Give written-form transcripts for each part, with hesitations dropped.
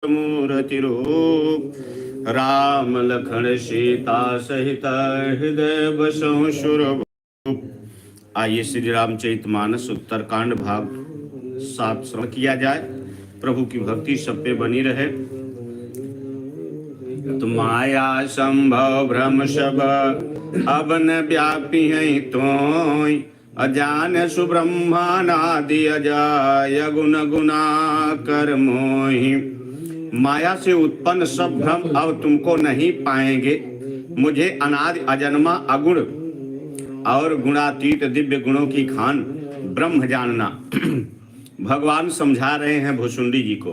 मूर्ति रूप राम लखन सीता सहित हृदय बसहु सुरभूप। आइए श्री रामचरितमानस उत्तरकांड भाग 7 श्रवण किया जाए। प्रभु की भक्ति सब पे बनी रहे। तो माया संभव भ्रम सब अब न व्यापी है तोय, अजान सुब्रह्मणादि अजाय गुण गुना कर मोहि। माया से उत्पन्न सब भ्रम अब तुमको नहीं पाएंगे। मुझे अनादि अजन्मा अगुण और गुणातीत दिव्य गुणों की खान ब्रह्म जानना। भगवान समझा रहे हैं भुसुंडी जी को।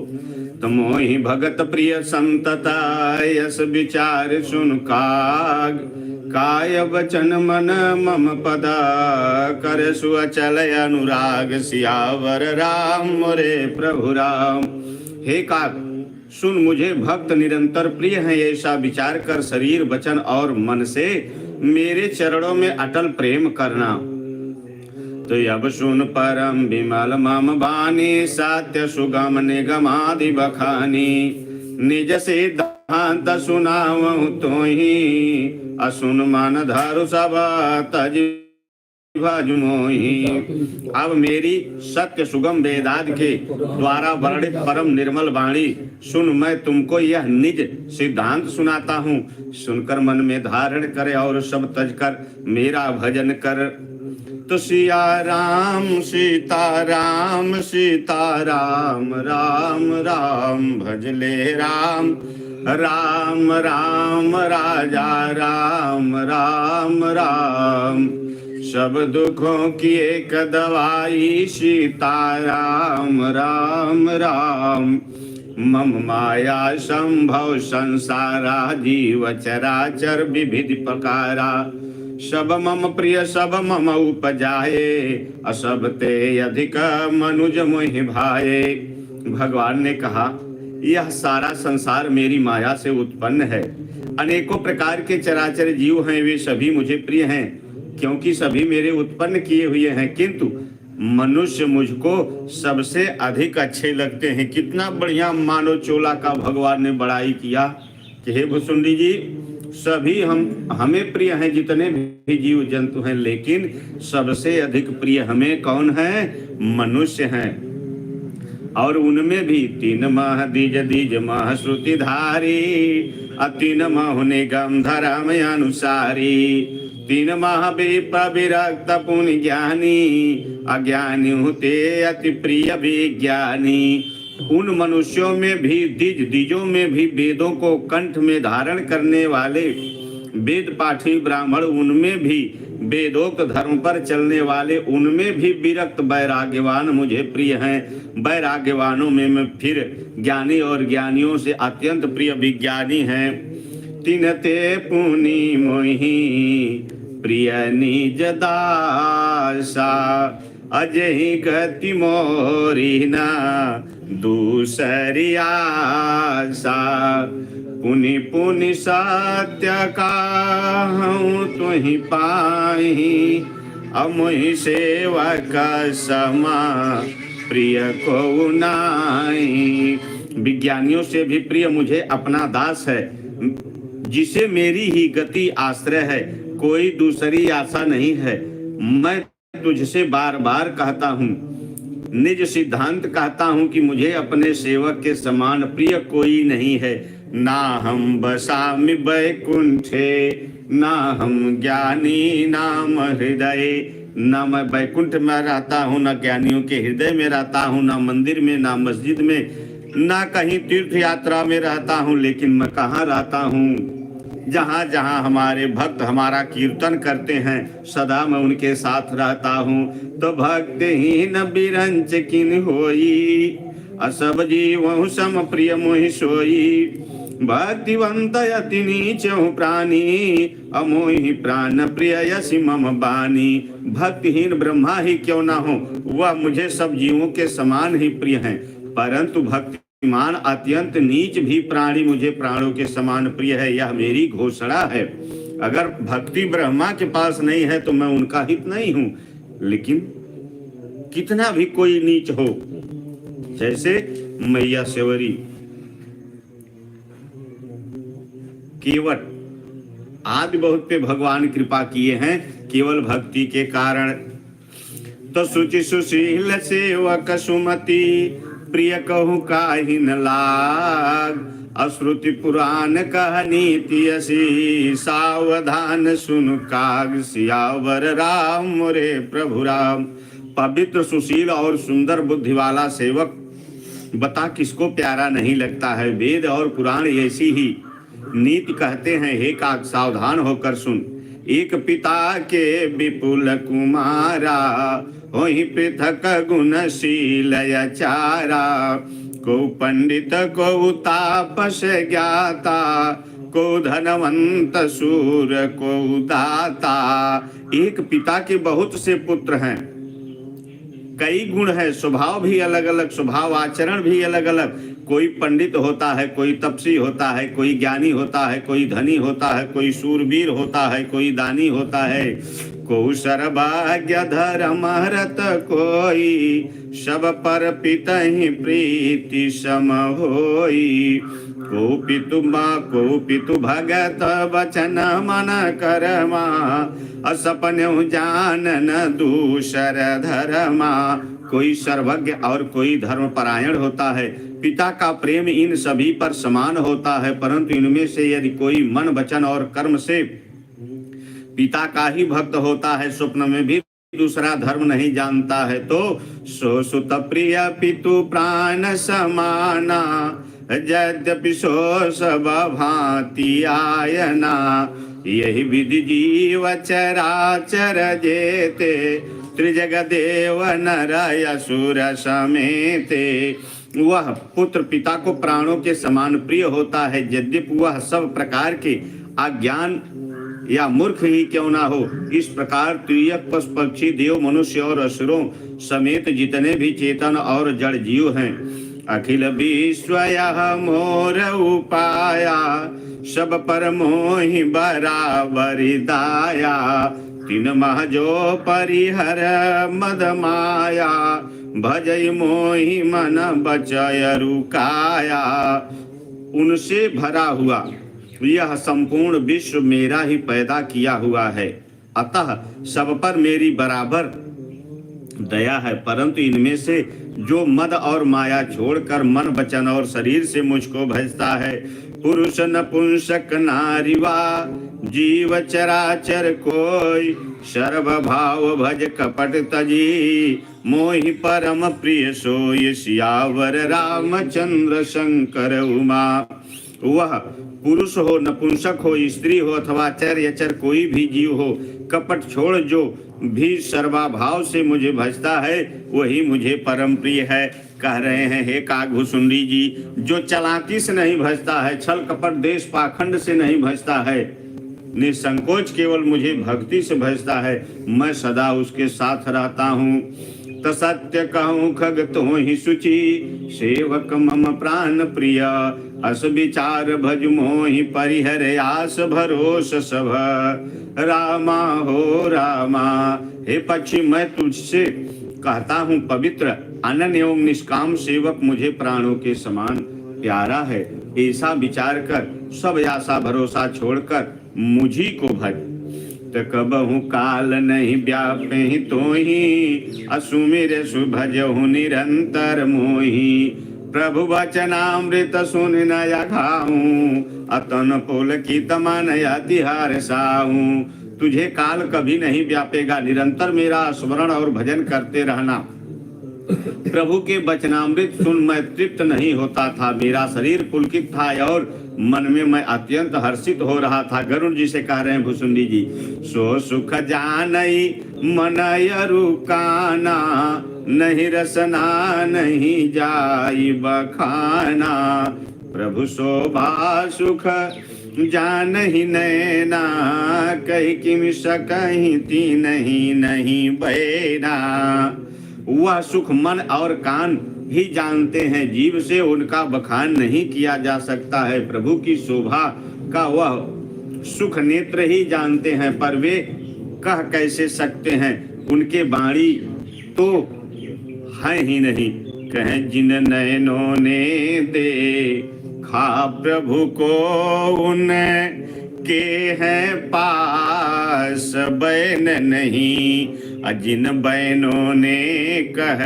तो मोहि भगत प्रिय संतता यस विचार सुन काग, काय वचन मन मम पदा कर सुअचल अनुराग। सियावर राम मोरे प्रभु राम। हे काग सुन, मुझे भक्त निरंतर प्रिय है ऐसा विचार कर शरीर वचन और मन से मेरे चरणों में अटल प्रेम करना। तो अब सुन परम विमल मम बानी, सत्य सुगम निगमादि बखानी। निज सिद्धांत सुनावहु तोहि, असुन मन धरु सब तज भज मोहि। अब मेरी सत्य सुगम वेदांत के द्वारा वर्णित परम निर्मल वाणी सुन, मैं तुमको यह निज सिद्धांत सुनाता हूँ। सुनकर मन में धारण करे और सब तज कर मेरा भजन कर। तो सिया राम सीता राम सीता राम राम राम भजले राम राम राम राजा राम राम राम। सब दुखों की एक दवाई सीता राम राम राम। मम माया संभव संसारा जीव चराचर विविध प्रकारा। सब मम प्रिय सब मम उपजाए, असब ते अधिक मनुज मोहि भाए। भगवान ने कहा यह सारा संसार मेरी माया से उत्पन्न है। अनेकों प्रकार के चराचर जीव हैं, वे सभी मुझे प्रिय हैं क्योंकि सभी मेरे उत्पन्न किए हुए हैं। किंतु मनुष्य मुझको सबसे अधिक अच्छे लगते हैं। कितना बढ़िया मानव चोला का भगवान ने बड़ाई किया कि हे भुसुंडी जी, सभी हमें प्रिय हैं जितने भी जीव जंतु हैं, लेकिन सबसे अधिक प्रिय हमें कौन है? मनुष्य हैं। और उनमें भी 3 माह द्विज द्विज माह श्रुति धारी, 3 माह निगम धर्म अनुसारी। 3 माह विरक्त पुण्य ज्ञानी, अज्ञानी होते अति प्रिय विज्ञानी। उन मनुष्यों में भी द्विजों में भी वेदों को कंठ में धारण करने वाले वेद पाठी ब्राह्मण, उनमें भी वेदोक्त धर्म पर चलने वाले, उनमें भी विरक्त वैराग्यवान मुझे प्रिय हैं। वैराग्यवानों में मैं फिर ज्ञानी और ज्ञानियों से अत्यंत प्रिय विज्ञानी हैं। तिनते पुनि मोहि प्रिय निज दासा, अजहि गति मोरी ना दूसरी आशा। पुनि पुनि सत्य काहूँ तुहि पाहि, अमुहि सेवक समा प्रिय को नाहि। विज्ञानियों से भी प्रिय मुझे अपना दास है, जिसे मेरी ही गति आश्रय है, कोई दूसरी आशा नहीं है। मैं तुझसे बार बार कहता हूँ, निज सिद्धांत कहता हूँ कि मुझे अपने सेवक के समान प्रिय कोई नहीं है। ना हम बसामि वैकुंठे, ना हम ज्ञानी नाम हृदय। ना मैं वैकुंठ में रहता हूँ, ना ज्ञानियों के हृदय में रहता हूँ, ना मंदिर में, ना मस्जिद में, ना कहीं तीर्थ यात्रा में रहता हूँ। लेकिन मैं कहाँ रहता हूँ? जहाँ जहाँ हमारे भक्त हमारा कीर्तन करते हैं, सदा मैं उनके साथ रहता हूँ। तो भक्तिहीन बिरंच किन होई, असब जीवहु सम प्रिय मोहि सोई। भक्तिवंत अति नीचहु प्राणी, अमोहि प्राण प्रिय यसी मम बानी। भक्तिहीन ब्रह्मा ही क्यों ना हो, वह मुझे सब जीवों के समान ही प्रिय हैं, परंतु भक्तिमान अत्यंत नीच भी प्राणी मुझे प्राणों के समान प्रिय है। यह मेरी घोषणा है। अगर भक्ति ब्रह्मा के पास नहीं है तो मैं उनका हित नहीं हूँ। लेकिन कितना भी कोई नीच हो, जैसे मैया सेवरी, केवट आदि बहुत पे भगवान कृपा किए हैं केवल भक्ति के कारण। तो सुचि सुशील सेवक सुमति प्रिय कहूँ काहि न लाग, अश्रुति पुराण कह नीति असी सावधान सुन काग, सियावर राम मोरे प्रभु राम। पवित्र सुशील और सुंदर बुद्धि वाला सेवक बता किसको प्यारा नहीं लगता है। वेद और पुराण ऐसी ही नीति कहते हैं, हे काग सावधान होकर सुन। एक पिता के विपुल कुमारा होहि पृथक गुणशील चारा, को पंडित को तापस ज्ञाता, को धनवंत सूर को दाता। एक पिता के बहुत से पुत्र हैं, कई गुण है, स्वभाव भी अलग अलग, स्वभाव आचरण भी अलग अलग। कोई पंडित होता है, कोई तपसी होता है, कोई ज्ञानी होता है, कोई धनी होता है, कोई सूरवीर होता है, कोई दानी होता है। को सर्वज्ञ धर्मरत कोई, सब पर पितहि प्रीति सम होई। को पितु भगत वचन मन करमा, असपन्यु जानन दूसर धर्मा। कोई सर्वज्ञ और कोई धर्मपरायण होता है। पिता का प्रेम इन सभी पर समान होता है, परंतु इनमें से यदि कोई मन वचन और कर्म से पिता का ही भक्त होता है, स्वप्न में भी दूसरा धर्म नहीं जानता है, तो सो सुत प्रिय पितु प्राण समाना, यद्यपि सो सब भांति आयना। यही विधि जीव चराचर जेते, त्रिजग देव नर असुर समेते। वह पुत्र पिता को प्राणों के समान प्रिय होता है, यद्यपि वह सब प्रकार के अज्ञान या मूर्ख ही क्यों ना हो। इस प्रकार तुयक पशु पक्षी देव मनुष्य और असुरों समेत जितने भी चेतन और जड़ जीव हैं, अखिल विश्व यह मोर उपाया, सब पर मोहि बराबरि दाया। तीन मह जो परिहर मद माया, भजई मोहि मन बचय रुकाया। उनसे भरा हुआ यह संपूर्ण विश्व मेरा ही पैदा किया हुआ है, अतः सब पर मेरी बराबर दया है। परंतु इनमें से जो मद और माया छोड़कर मन वचन और शरीर से मुझको भजता है, पुरुष नपुंसक नारीवा जीव चराचर कोई, सर्व भाव भज कपट तजी, मोहि परम प्रिय सोय सियावर रामचंद्र शंकर उमा। वह पुरुष हो, नपुंसक हो, स्त्री हो अथवा चर यचर कोई भी जीव हो, कपट छोड़ जो भी सर्वाभाव से मुझे भजता है वही मुझे परम प्रिय है। कह रहे हैं, हे कागभूषुंडी जी, जो चालाकी से नहीं भजता है, छल कपट देश पाखंड से नहीं भजता है, निसंकोच केवल मुझे भक्ति से भजता है, मैं सदा उसके साथ रहता हूँ। तो सत्य कहूँ खग तो ही सुचि, सेवक मम प्राण प्रिय, अस विचार भज मोहि परिहर आस भरोस सब। रामा हो रामा, हे पक्षी मैं तुझसे कहता हूँ पवित्र अनन्य एवं निष्काम सेवक मुझे प्राणों के समान प्यारा है। ऐसा विचार कर सब आशा भरोसा छोड़कर मुझी को भज। कबहु काल नहीं व्यापे तो ही, असुमिर सुभजहु निरंतर मोही। प्रभु वचनामृत सुन नया खाऊं, अतन पोल की तमानया तिहार साऊं। तुझे काल कभी नहीं व्यापेगा, निरंतर मेरा स्मरण और भजन करते रहना। प्रभु के वचनामृत सुन मैं तृप्त नहीं होता था, मेरा शरीर पुलकित था और मन में मैं अत्यंत हर्षित हो रहा था। गरुड़ जी से कह रहे हैं भुसुंडी जी, सो सुख जानई मनय रुकाना, नहीं रसना नहीं जाई बखाना। प्रभु शोभा सुख जान ही नैना, कही किम सकहीं ती नहीं नहीं बैना। वह सुख मन और कान ही जानते हैं, जीव से उनका बखान नहीं किया जा सकता है। प्रभु की शोभा का वह सुख नेत्र ही जानते हैं, पर वे कह कैसे सकते हैं, उनके वाणी तो है ही नहीं। कहें जिन नैनों ने दे खा प्रभु को उनके हैं पास बैन नहीं, जिन बैनों ने कह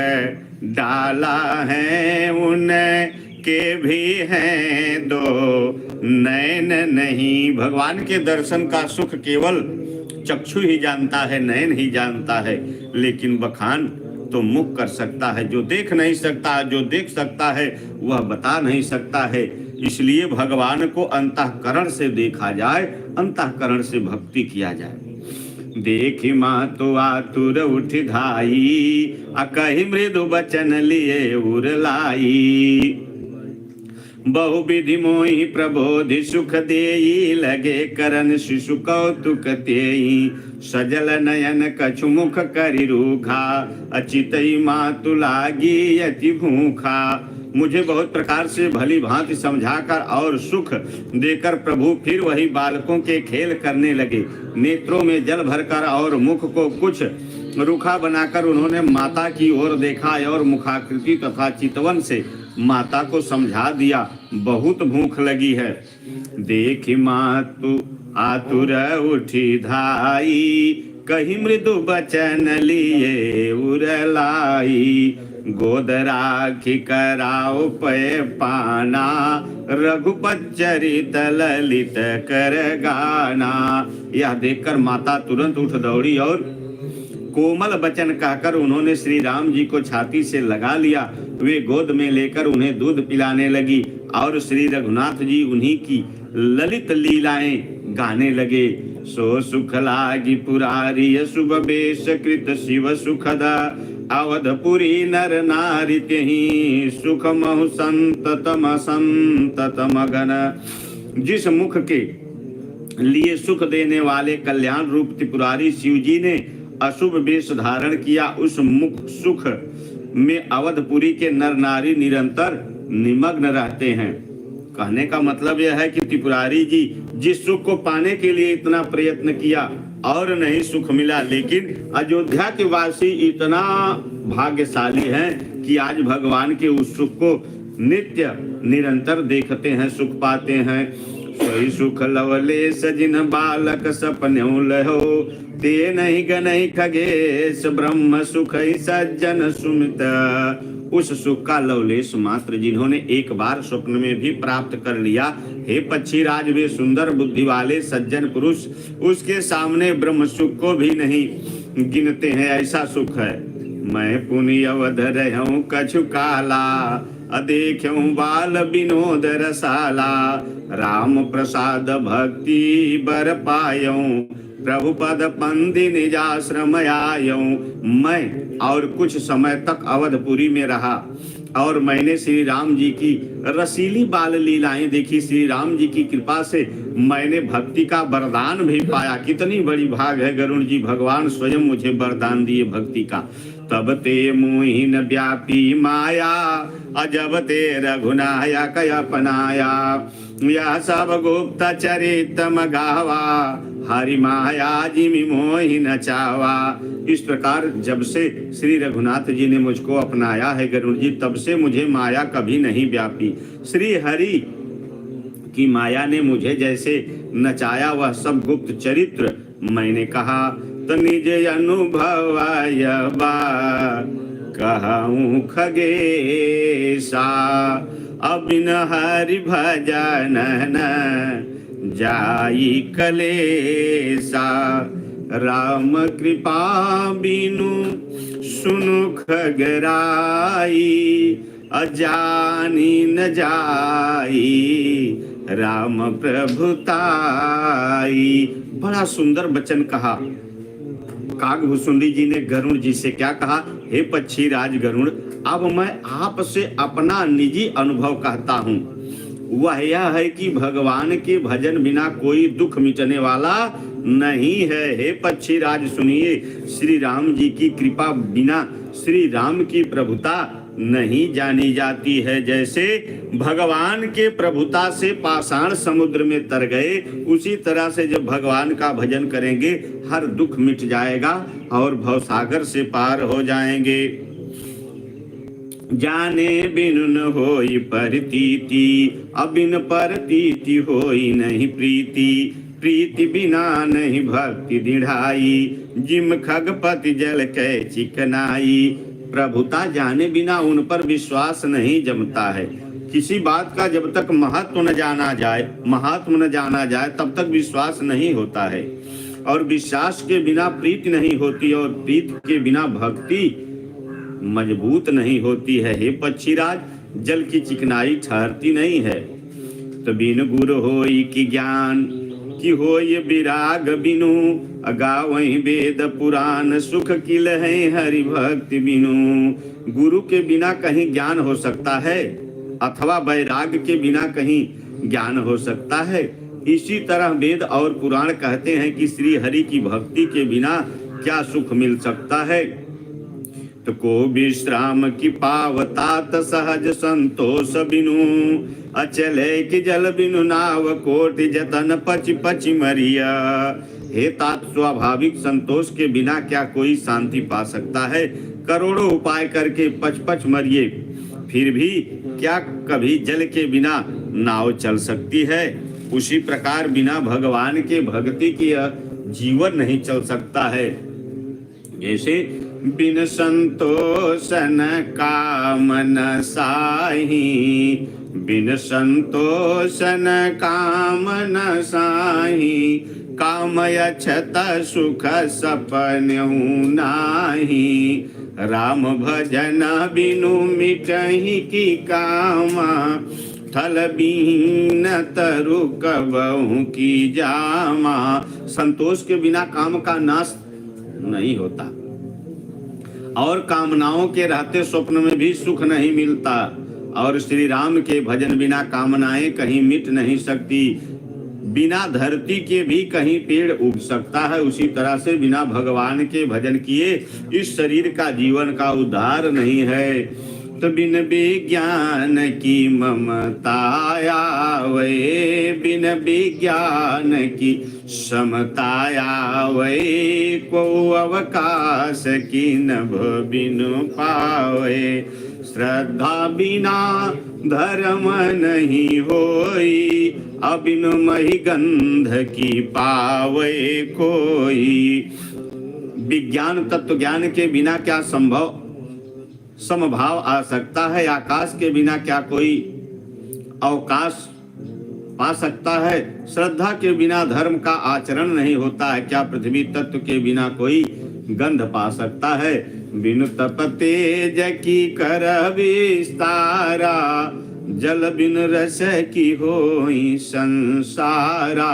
डाला है उनके भी हैं दो नैन नहीं। भगवान के दर्शन का सुख केवल चक्षु ही जानता है, नयन ही जानता है, लेकिन बखान तो मुख कर सकता है। जो देख नहीं सकता, जो देख सकता है वह बता नहीं सकता है। इसलिए भगवान को अंतःकरण से देखा जाए, अंतःकरण से भक्ति किया जाए। देखी मातु आतुर उठ धाई, कही मृदु बचन लिए उर लाई। बहुविधि मोहि प्रबोधि सुख देई, लगे करन शिशु कौतुक तेई। सजल नयन कछु मुख करि रूखा, अचितई मातु लागी अति भूखा। मुझे बहुत प्रकार से भली भांति समझाकर और सुख देकर प्रभु फिर वही बालकों के खेल करने लगे। नेत्रों में जल भरकर और मुख को कुछ रूखा बनाकर उन्होंने माता की ओर देखा और मुखाकृति तथा चितवन से माता को समझा दिया, बहुत भूख लगी है। देखी मातु आतुर उठी धाई, कही मृदु बचन लिए उर लाई। गोद राखी कराओ पय पाना, रघुपति चरित ललित कर गाना। यह देखकर माता तुरंत उठ दौड़ी और कोमल वचन कहकर उन्होंने श्री राम जी को छाती से लगा लिया। वे गोद में लेकर उन्हें दूध पिलाने लगी और श्री रघुनाथ जी उन्हीं की ललित लीलाएं गाने लगे। सो सुख लागी पुरारी शुभ बेश कृत शिव सुखदा, अवधपुरी नर नारी तेहि सुख महु संततम संततम गन। जिस मुख के लिए सुख देने वाले कल्याण रूप त्रिपुरारी शिव जी ने अशुभ वेश धारण किया, उस मुख सुख में अवधपुरी के नर नारी निरंतर निमग्न रहते हैं। कहने का मतलब यह है कि त्रिपुरारी जी जिस सुख को पाने के लिए इतना प्रयत्न किया और नहीं सुख मिला, लेकिन अयोध्या के वासी इतना भाग्यशाली हैं कि आज भगवान के उस सुख को नित्य निरंतर देखते हैं, सुख पाते हैं। सोई सुख लवले सजिन बालक सपने लहो, ते नहीं गनहि खगेश ब्रह्म सुख सज्जन सुमित। उस सुख का लवलेश मात्र जिन्होंने एक बार स्वप्न में भी प्राप्त कर लिया, हे पक्षी राज वे सुंदर बुद्धि वाले सज्जन पुरुष उसके सामने ब्रह्म सुख को भी नहीं गिनते हैं, ऐसा सुख है। मैं पुनि अवध रहूं कछु काला, अदेखूं बाल विनोद रसाला। राम प्रसाद भक्ति बर पायूं, प्रभु पद पंथि निजाश्रम आयूं। मैं और कुछ समय तक अवधपुरी में रहा और मैंने श्री राम जी की रसीली बाल लीलाएं देखी। श्री राम जी की कृपा से मैंने भक्ति का वरदान भी पाया। कितनी बड़ी भाग है, गरुण जी भगवान स्वयं मुझे वरदान दिए भक्ति का। तब ते मोहिन व्यापी माया, अजब ते रघुनायक अपनाया। यह सब गुप्त चरितम गावा, हरि माया जिमि मोहि नचावा। इस प्रकार जब से श्री रघुनाथ जी ने मुझको अपनाया है गरुड़ जी, तब से मुझे माया कभी नहीं व्यापी। श्री हरि की माया ने मुझे जैसे नचाया, वह सब गुप्त चरित्र मैंने कहा। तो निज अनुभव कहूँ खगेशा, अबिन हरि भजन न जाई कलेसा। राम कृपा बिनु सुनु खगराई, अजानी न जाई राम प्रभुताई। बड़ा सुंदर वचन कहा। कागभूषुंडी जी ने गरुड़ जी से क्या कहा, हे पक्षी राज गरुड़, अब मैं आपसे अपना निजी अनुभव कहता हूँ। वह यह है कि भगवान के भजन बिना कोई दुख मिटने वाला नहीं है। हे पक्षी राज सुनिए, श्री राम जी की कृपा बिना श्री राम की प्रभुता नहीं जानी जाती है। जैसे भगवान के प्रभुता से पाषाण समुद्र में तर गए, उसी तरह से जब भगवान का भजन करेंगे हर दुख मिट जाएगा और भवसागर से पार हो जाएंगे। जाने बिनु न होई परतीति, अबिन परतीति होई नहीं प्रीति। प्रीति बिना नहीं भक्ति दृढ़ाई, जिम खगपति जल कै चिकनाई। प्रभुता जाने बिना उन पर विश्वास नहीं जमता है। किसी बात का जब तक महत्व न जाना जाए, महात्म न जाना जाए, तब तक विश्वास नहीं होता है। और विश्वास के बिना प्रीति नहीं होती, और प्रीति के बिना भक्ति मजबूत नहीं होती है। हे पक्षीराज, जल की चिकनाई ठहरती नहीं है। तो बिन गुरु होई कि ज्ञान, कि होय विराग बिनु। अगावहि वेद पुराण, सुख किल है हरि भक्ति बिनु। गुरु के बिना कहीं ज्ञान हो सकता है, अथवा वैराग के बिना कहीं ज्ञान हो सकता है। इसी तरह वेद और पुराण कहते हैं कि श्री हरि की भक्ति के बिना क्या सुख मिल सकता है। तो को विश्राम की पावतात, सहज संतोष बिनु। अचले कि जल बिनु नाव, कोटि जतन पचि पचि मरिया। हे तात, स्वाभाविक संतोष के बिना क्या कोई शांति पा सकता है। करोड़ों उपाय करके पच पच मरिए, फिर भी क्या कभी जल के बिना नाव चल सकती है। उसी प्रकार बिना भगवान के भक्ति की जीवन नहीं चल सकता है। जैसे बिन संतोषन कामन साही, बिन संतोषन कामन साही। कामयछत सुख सपनहु नाही, राम भजन बिनु मिटहि की कामा। थल बीन तरु कबहु की जामा। संतोष के बिना काम का नाश नहीं होता, और कामनाओं के रहते स्वप्न में भी सुख नहीं मिलता। और श्री राम के भजन बिना कामनाएं कहीं मिट नहीं सकती। बिना धरती के भी कहीं पेड़ उग सकता है, उसी तरह से बिना भगवान के भजन किए इस शरीर का जीवन का उद्धार नहीं है। तो बिन विज्ञान की ममताया वे, बिन विज्ञान की समताया वे। को अवकाश की नभ बिनु पावे, श्रद्धा बिना धर्म नहीं होई। अबिन मही गंध की पावे कोई। विज्ञान तत्व ज्ञान के बिना क्या संभव समभाव आ सकता है। आकाश के बिना क्या कोई अवकाश पा सकता है। श्रद्धा के बिना धर्म का आचरण नहीं होता है। क्या पृथ्वी तत्व के बिना कोई गंध पा सकता है। बिनु तप तेज की कर विस्तारा, जल बिन रस की होई संसारा।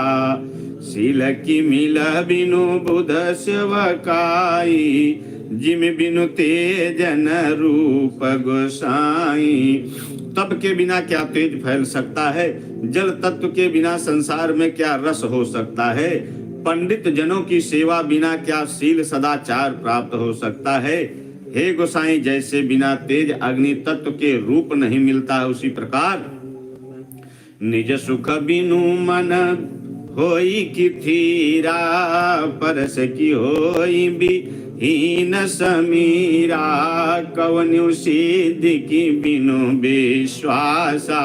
शील की मिल बिनु बुध सेवकाई, जिम बिनु तेजन रूप गोसाई। तप के बिना क्या तेज फैल सकता है। जल तत्व के बिना संसार में क्या रस हो सकता है। पंडित जनों की सेवा बिना क्या शील सदाचार प्राप्त हो सकता है। हे गोसाई, जैसे बिना तेज अग्नि तत्व के रूप नहीं मिलता है, उसी प्रकार निज सुख बिनु मन होई कि थीरा। परस की होई विहीन समीरा, कवनु सिद्धि की बिनु विश्वासा।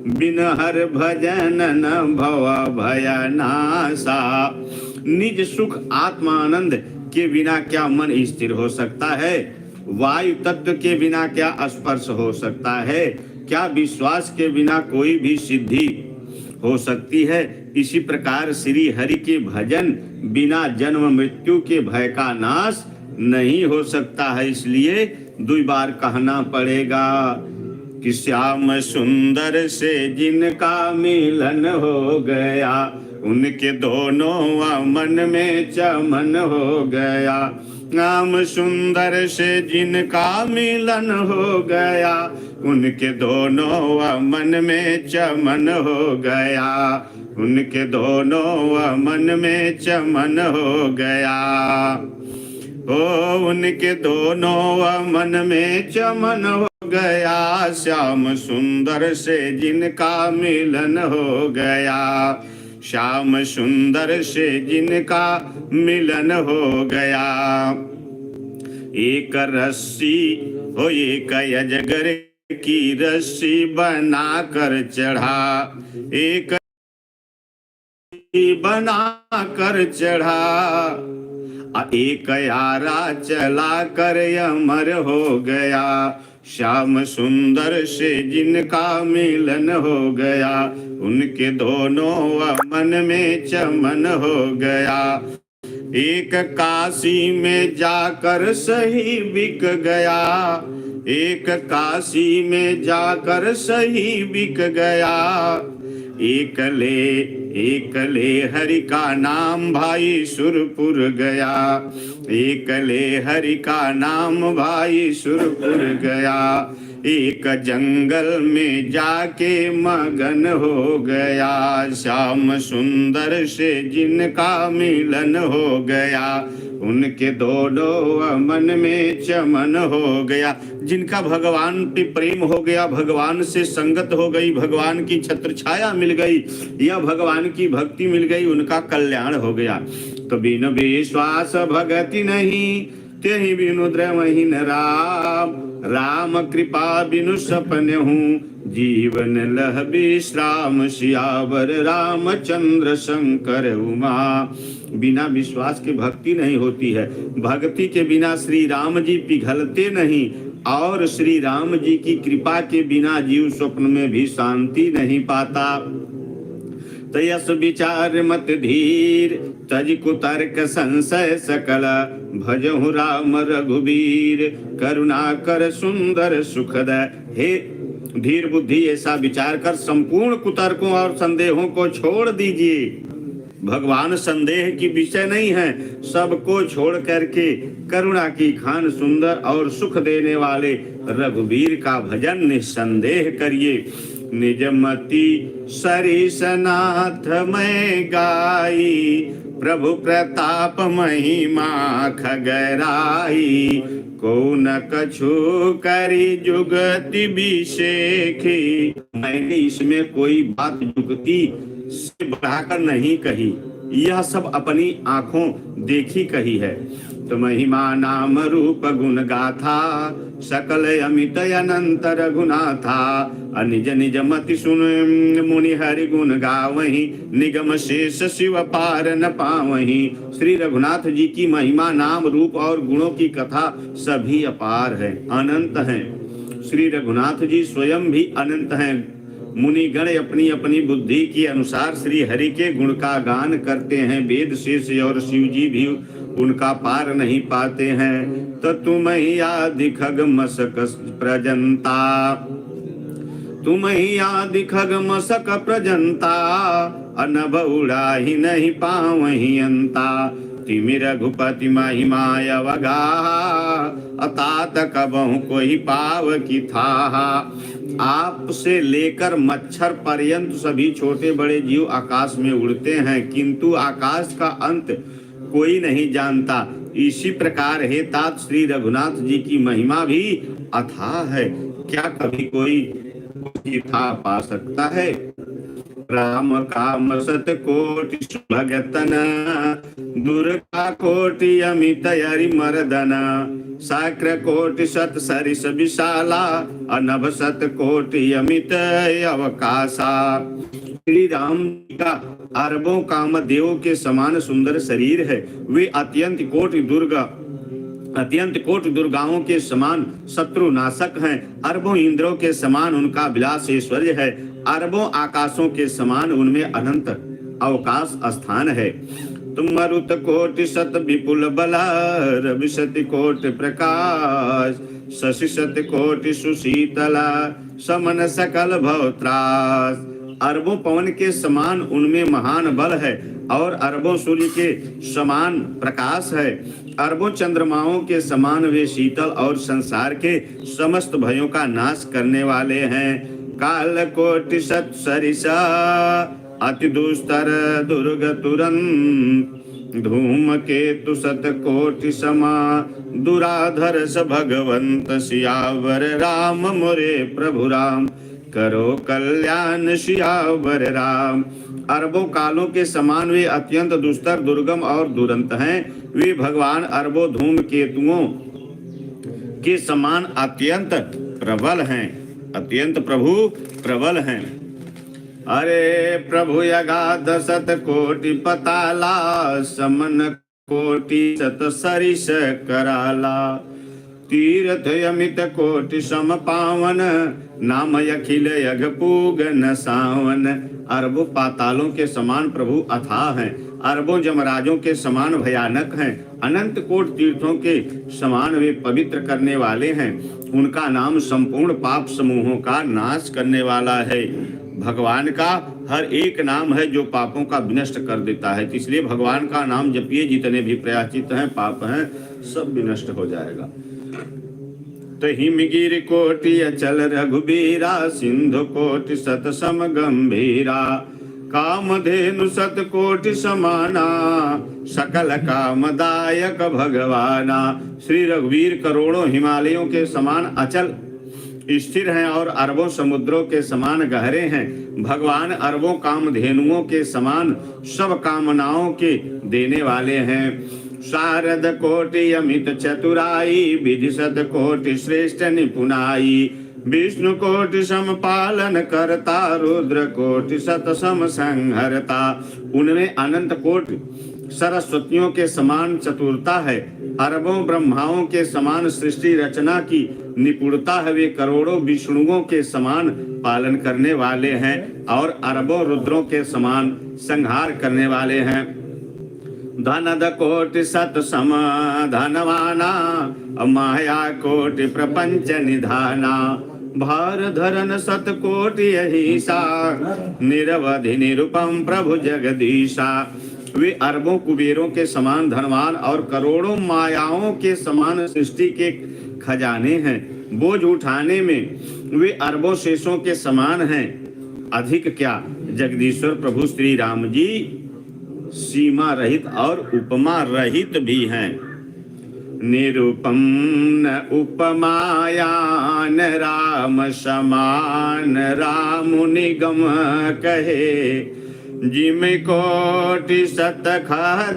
बिन हर भजन न भव भयनाशा। निज सुख आत्मानंद के बिना क्या मन स्थिर हो सकता है। वायु तत्व के बिना क्या स्पर्श हो सकता है। क्या विश्वास के बिना कोई भी सिद्धि हो सकती है। इसी प्रकार श्री हरि के भजन बिना जन्म मृत्यु के भय का नाश नहीं हो सकता है। इसलिए 2 बार कहना पड़ेगा कि श्याम सुंदर से जिनका मिलन हो गया, उनके दोनों मन में चमन हो गया। श्याम सुंदर से जिनका मिलन हो गया, उनके दोनों मन में चमन हो गया। उनके दोनों मन में चमन हो गया। ओ उनके दोनों मन में चमन हो गया। श्याम सुंदर से जिनका मिलन हो गया। श्याम सुंदर से जिनका मिलन हो गया। एक रस्सी हो एक अजगर की रस्सी बना कर चढ़ा, एक बना कर चढ़ा, एक यारा चला कर अमर हो गया, श्याम सुंदर से जिनका मिलन हो गया, उनके दोनों मन में चमन हो गया। एक काशी में जाकर सही बिक गया, एक काशी में जाकर सही बिक गया, एक ले हरि का नाम भाई सुरपुर गया, एक ले हरि का नाम भाई सुरपुर गया, एक जंगल में जाके मगन हो गया, श्याम सुंदर से जिनका मिलन हो गया, उनके दोनों मन में चमन हो गया। जिनका भगवान पे प्रेम हो गया, भगवान से संगत हो गई, भगवान की छत्र छाया मिल गई या भगवान की भक्ति मिल गई, उनका कल्याण हो गया। तो बिन विश्वास भगति नहीं, तेहि बिनु द्रवहीन राम, राम कृपा बिनु सपन हूँ, जीवन लह विश्राम, सियावर रामचंद्र शंकर उमा। बिना विश्वास के भक्ति नहीं होती है, भक्ति के बिना श्री राम जी पिघलते नहीं, और श्री राम जी की कृपा के बिना जीव स्वप्न में भी शांति नहीं पाता। तयस विचार मत धीर, तज कुतर्क संशय सकल, भजहु राम रघुबीर, करुणा कर सुंदर सुखद। हे धीर बुद्धि, ऐसा विचार कर संपूर्ण कुतर्कों और संदेहों को छोड़ दीजिए। भगवान संदेह की विषय नहीं है, सबको छोड़ करके करुणा की खान सुंदर और सुख देने वाले रघुवीर का भजन निसंदेह करिए। निजमति सरिसनाथ मैं गाई, प्रभु प्रताप महिमा खगराई, को न कछु करी जुगति विशेखी। मैंने इसमें कोई बात जुगति से बढ़ाकर नहीं कही, यह सब अपनी आंखों देखी कही है। तो महिमा नाम रूप गुण गाथा, सकल अमित अनंत रघुनाथा, निज निज मति सुन मुनि हरि गुण गावहीं, निगम शेष शिव पार न पावहीं। श्री रघुनाथ जी की महिमा नाम रूप और गुणों की कथा सभी अपार है, अनंत हैं। श्री रघुनाथ जी स्वयं भी अनंत हैं। मुनि गण अपनी अपनी बुद्धि के अनुसार श्री हरि के गुण का गान करते हैं, वेद शेष और शिव जी भी उनका पार नहीं पाते हैं। तो तुम ही आदि खग मसक प्रजंता, तुम ही आदि खग मसक प्रजंता, अनभ उड़ाही नहीं पावही अंता, तिमि रघुपति महिमा अवगा, अतात कबहु कोई पाव की था। आप से लेकर मच्छर पर्यंत सभी छोटे बड़े जीव आकाश में उड़ते हैं, किंतु आकाश का अंत कोई नहीं जानता। इसी प्रकार हे तात श्री रघुनाथ जी की महिमा भी अथाह है, क्या कभी कोई था पा सकता है। राम काम सत कोटि भगतन, दुर्गा कोटि अमित हरि मर्दन, साक्र कोटि सत सरिस विशाला, अनभ सत कोटि अमित अवकाशा। श्री राम जी का अरबों कामदेव के समान सुंदर शरीर है, वे अत्यंत कोटि दुर्गाओं के समान शत्रु नाशक हैं, अरबों इंद्रों के समान उनका विलास ऐश्वर्य है, अरबों आकाशों के समान उनमें अनंत अवकाश स्थान है। तुम मरुत कोटि सत विपुल बला, रवि सति कोटि प्रकाश, शशि सति कोटि सुशीतला, समन सकल भव त्रास। अरबों पवन के समान उनमें महान बल है और अरबों सूर्य के समान प्रकाश है, अरबों चंद्रमाओं के समान वे शीतल और संसार के समस्त भयों का नाश करने वाले हैं। काल कोटि सत सरिसा, अति दुस्तर दुर्ग तुरंत, धूम केतु सत कोटि समा, दुराधर स भगवंत, सियावर राम मोरे प्रभु राम, करो कल्याण सियावर राम। अरबों कालों के समान वे अत्यंत दुस्तर दुर्गम और दुरंत हैं, वे भगवान अरबों धूम केतुओं के समान अत्यंत प्रबल हैं, अत्यंत प्रभु प्रबल हैं। अरे प्रभु अगाध सत कोटि पताला, समन कोटि सत सरिस कराला। तीर्थ अमित कोटि सम पावन, नाम अखिल यग पूग न सावन। अरबों पातालों के समान प्रभु अथाह हैं, अरबों जमराजों के समान भयानक हैं, अनंत कोट तीर्थों के समान वे पवित्र करने वाले हैं। उनका नाम संपूर्ण पाप समूहों का नाश करने वाला है। भगवान का हर एक नाम है जो पापों का विनष्ट कर देता है, इसलिए भगवान का नाम जपिए, जितने भी प्रायश्चित हैं पाप हैं सब विनष्ट हो जाएगा। तो हिमगिरि कोटि अचल रघुबीरा, सिंधु कोटि सत सम गंभीरा। कामधेनु सत कोटि समाना, सकल कामदायक भगवाना। श्री रघुवीर करोड़ों हिमालयों के समान अचल स्थिर हैं और अरबों समुद्रों के समान गहरे हैं। भगवान अरबों कामधेनुओं के समान सब कामनाओं के देने वाले हैं। शारद कोटि अमित चतुराई, विधि सत कोटि श्रेष्ठ निपुणाई। विष्णु कोटि सम पालन करता, रुद्र कोटि सत सम संहरता। उनमें अनंत कोटि सरस्वतियों के समान चतुरता है, अरबों ब्रह्माओं के समान सृष्टि रचना की निपुणता है। वे करोड़ों विष्णुओं के समान पालन करने वाले हैं और अरबों रुद्रों के समान संहार करने वाले हैं। धनद कोटि सत सम धनवाना, माया कोटि प्रपंच निधाना। भार धरन सत कोटि अहिसा, निरवधि निरुपम प्रभु जगदीशा। वे अरबों कुबेरों के समान धनवान और करोड़ों मायाओं के समान सृष्टि के खजाने हैं। बोझ उठाने में वे अरबों शेषों के समान हैं। अधिक क्या, जगदीश्वर प्रभु श्री राम जी सीमा रहित और उपमा रहित भी हैं। निरुपम न उपमायान, राम समान राम निगम कहे। जिम कोटि सत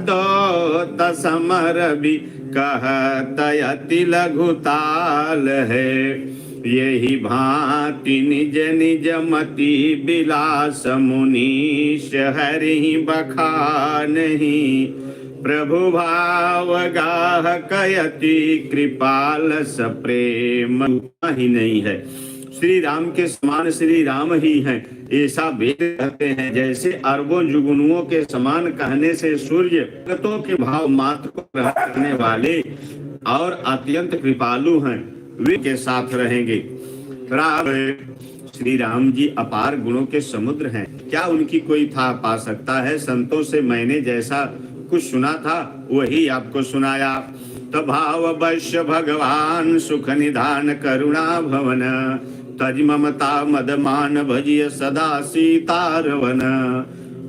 दो तसमर भी कहत अति लघुताल है। यही भांति निज निज मति बिलास, मुनीश हरि बखानहि। प्रभु भाव गाह कयति, कृपाल सप्रेम ही नहीं है। श्री राम के समान श्री राम ही हैं, ऐसा वेद कहते हैं। जैसे अरबों जुगनुओं के समान कहने से सूर्य जगतों के भाव मात्र को ग्रहण करने वाले और अत्यंत कृपालु हैं, वे के साथ रहेंगे। राम श्री राम जी अपार गुणों के समुद्र हैं, क्या उनकी कोई था पा सकता है। संतों से मैंने जैसा कुछ सुना था वही आपको सुनाया। तो भाव वश्य भगवान, सुख निधान करुणा भवन। तज ममता मदमान, भजिय सदा सीतारवन।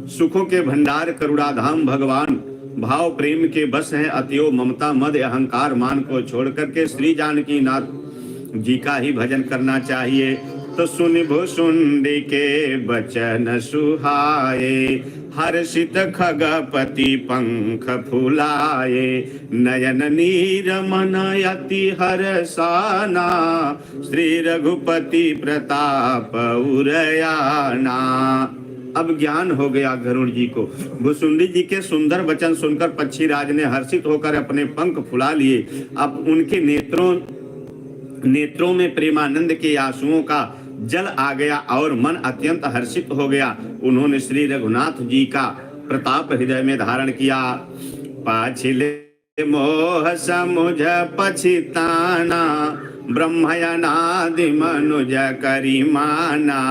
सुखों के भंडार करुणाधाम भगवान भाव प्रेम के बस हैं। अतियो ममता मद अहंकार मान को छोड़ करके श्री जानकी नाथ जी का ही भजन करना चाहिए। तो सुन भुसुंडी के बचन सुहाए, हर्षित खगपति पंख फुलाए। नयन नीर मन अति हर्षाना, श्री रघुपति प्रताप उरयाना। अब ज्ञान हो गया गरुड़ जी को। भुसुंडी जी के सुंदर वचन सुनकर पक्षीराज ने हर्षित होकर अपने पंख फुला लिए। अब उनके नेत्रों में प्रेमानंद के आंसुओं का जल आ गया और मन अत्यंत हर्षित हो गया। उन्होंने श्री रघुनाथ जी का प्रताप हृदय में धारण किया। पाछिले मोह समुझ पछिताना, ब्रह्मयनादि मनुज करिमाना।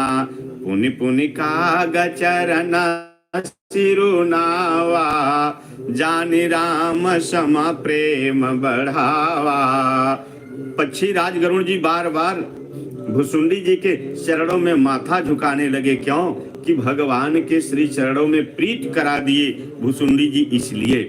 पुनि पुनि काग चरण सिरुनावा, जानि राम सम प्रेम बढ़ावा। पक्षी राज गरुड़ जी बार बार भुसुंडी जी के चरणों में माथा झुकाने लगे। क्यों? कि भगवान के श्री चरणों में प्रीत करा दिए भुसुंडी जी इसलिए।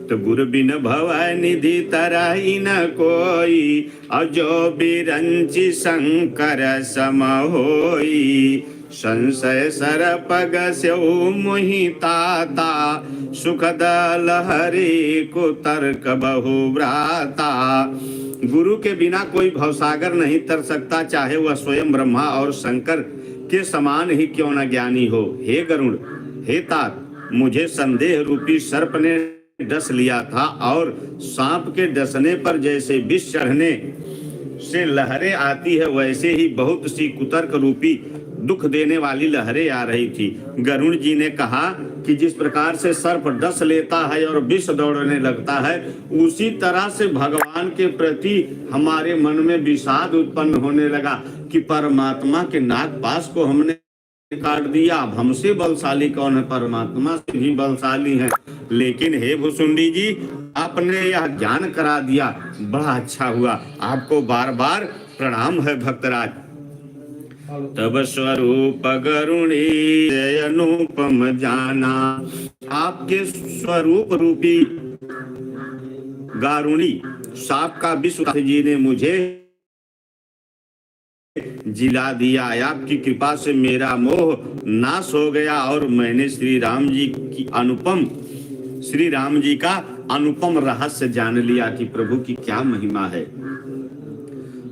तो गुरु बिन भव निधि तरहि न कोई, अजो बिरंचि शंकर सम होई। संशय सर पग स्यौ मुहि ताता, सुखद लहरी कुतर्क बहु भ्राता। गुरु के बिना कोई भवसागर नहीं तर सकता, चाहे वह स्वयं ब्रह्मा और शंकर के समान ही क्यों न ज्ञानी हो। हे गरुड़, हे तात, मुझे संदेह रूपी सर्प ने डस लिया था और सांप के डसने पर जैसे विष चढ़ने से लहरें आती है, वैसे ही बहुत सी कुतर्क रूपी दुख देने वाली लहरें आ रही थी। गरुड़ जी ने कहा कि जिस प्रकार से सर्प डस लेता है और विष दौड़ने लगता है, उसी तरह से भगवान के प्रति हमारे मन में विषाद उत्पन्न होने लगा कि परमात्मा के नागपाश को हमने काट दिया, अब हमसे बलशाली कौन है, परमात्मा से भी बलशाली है। लेकिन हे भुसुंडी जी, आपने यह ज्ञान करा दिया, बड़ा अच्छा हुआ, आपको बार बार प्रणाम है भक्तराज। तब स्वरूप गरुणी अनुपम जाना, आपके स्वरूप रूपी गारुणी सांप का विश्व जी ने मुझे जिला दिया। आपकी कृपा से मेरा मोह नाश हो गया और मैंने श्री राम जी का अनुपम रहस्य जान लिया कि प्रभु की क्या महिमा है।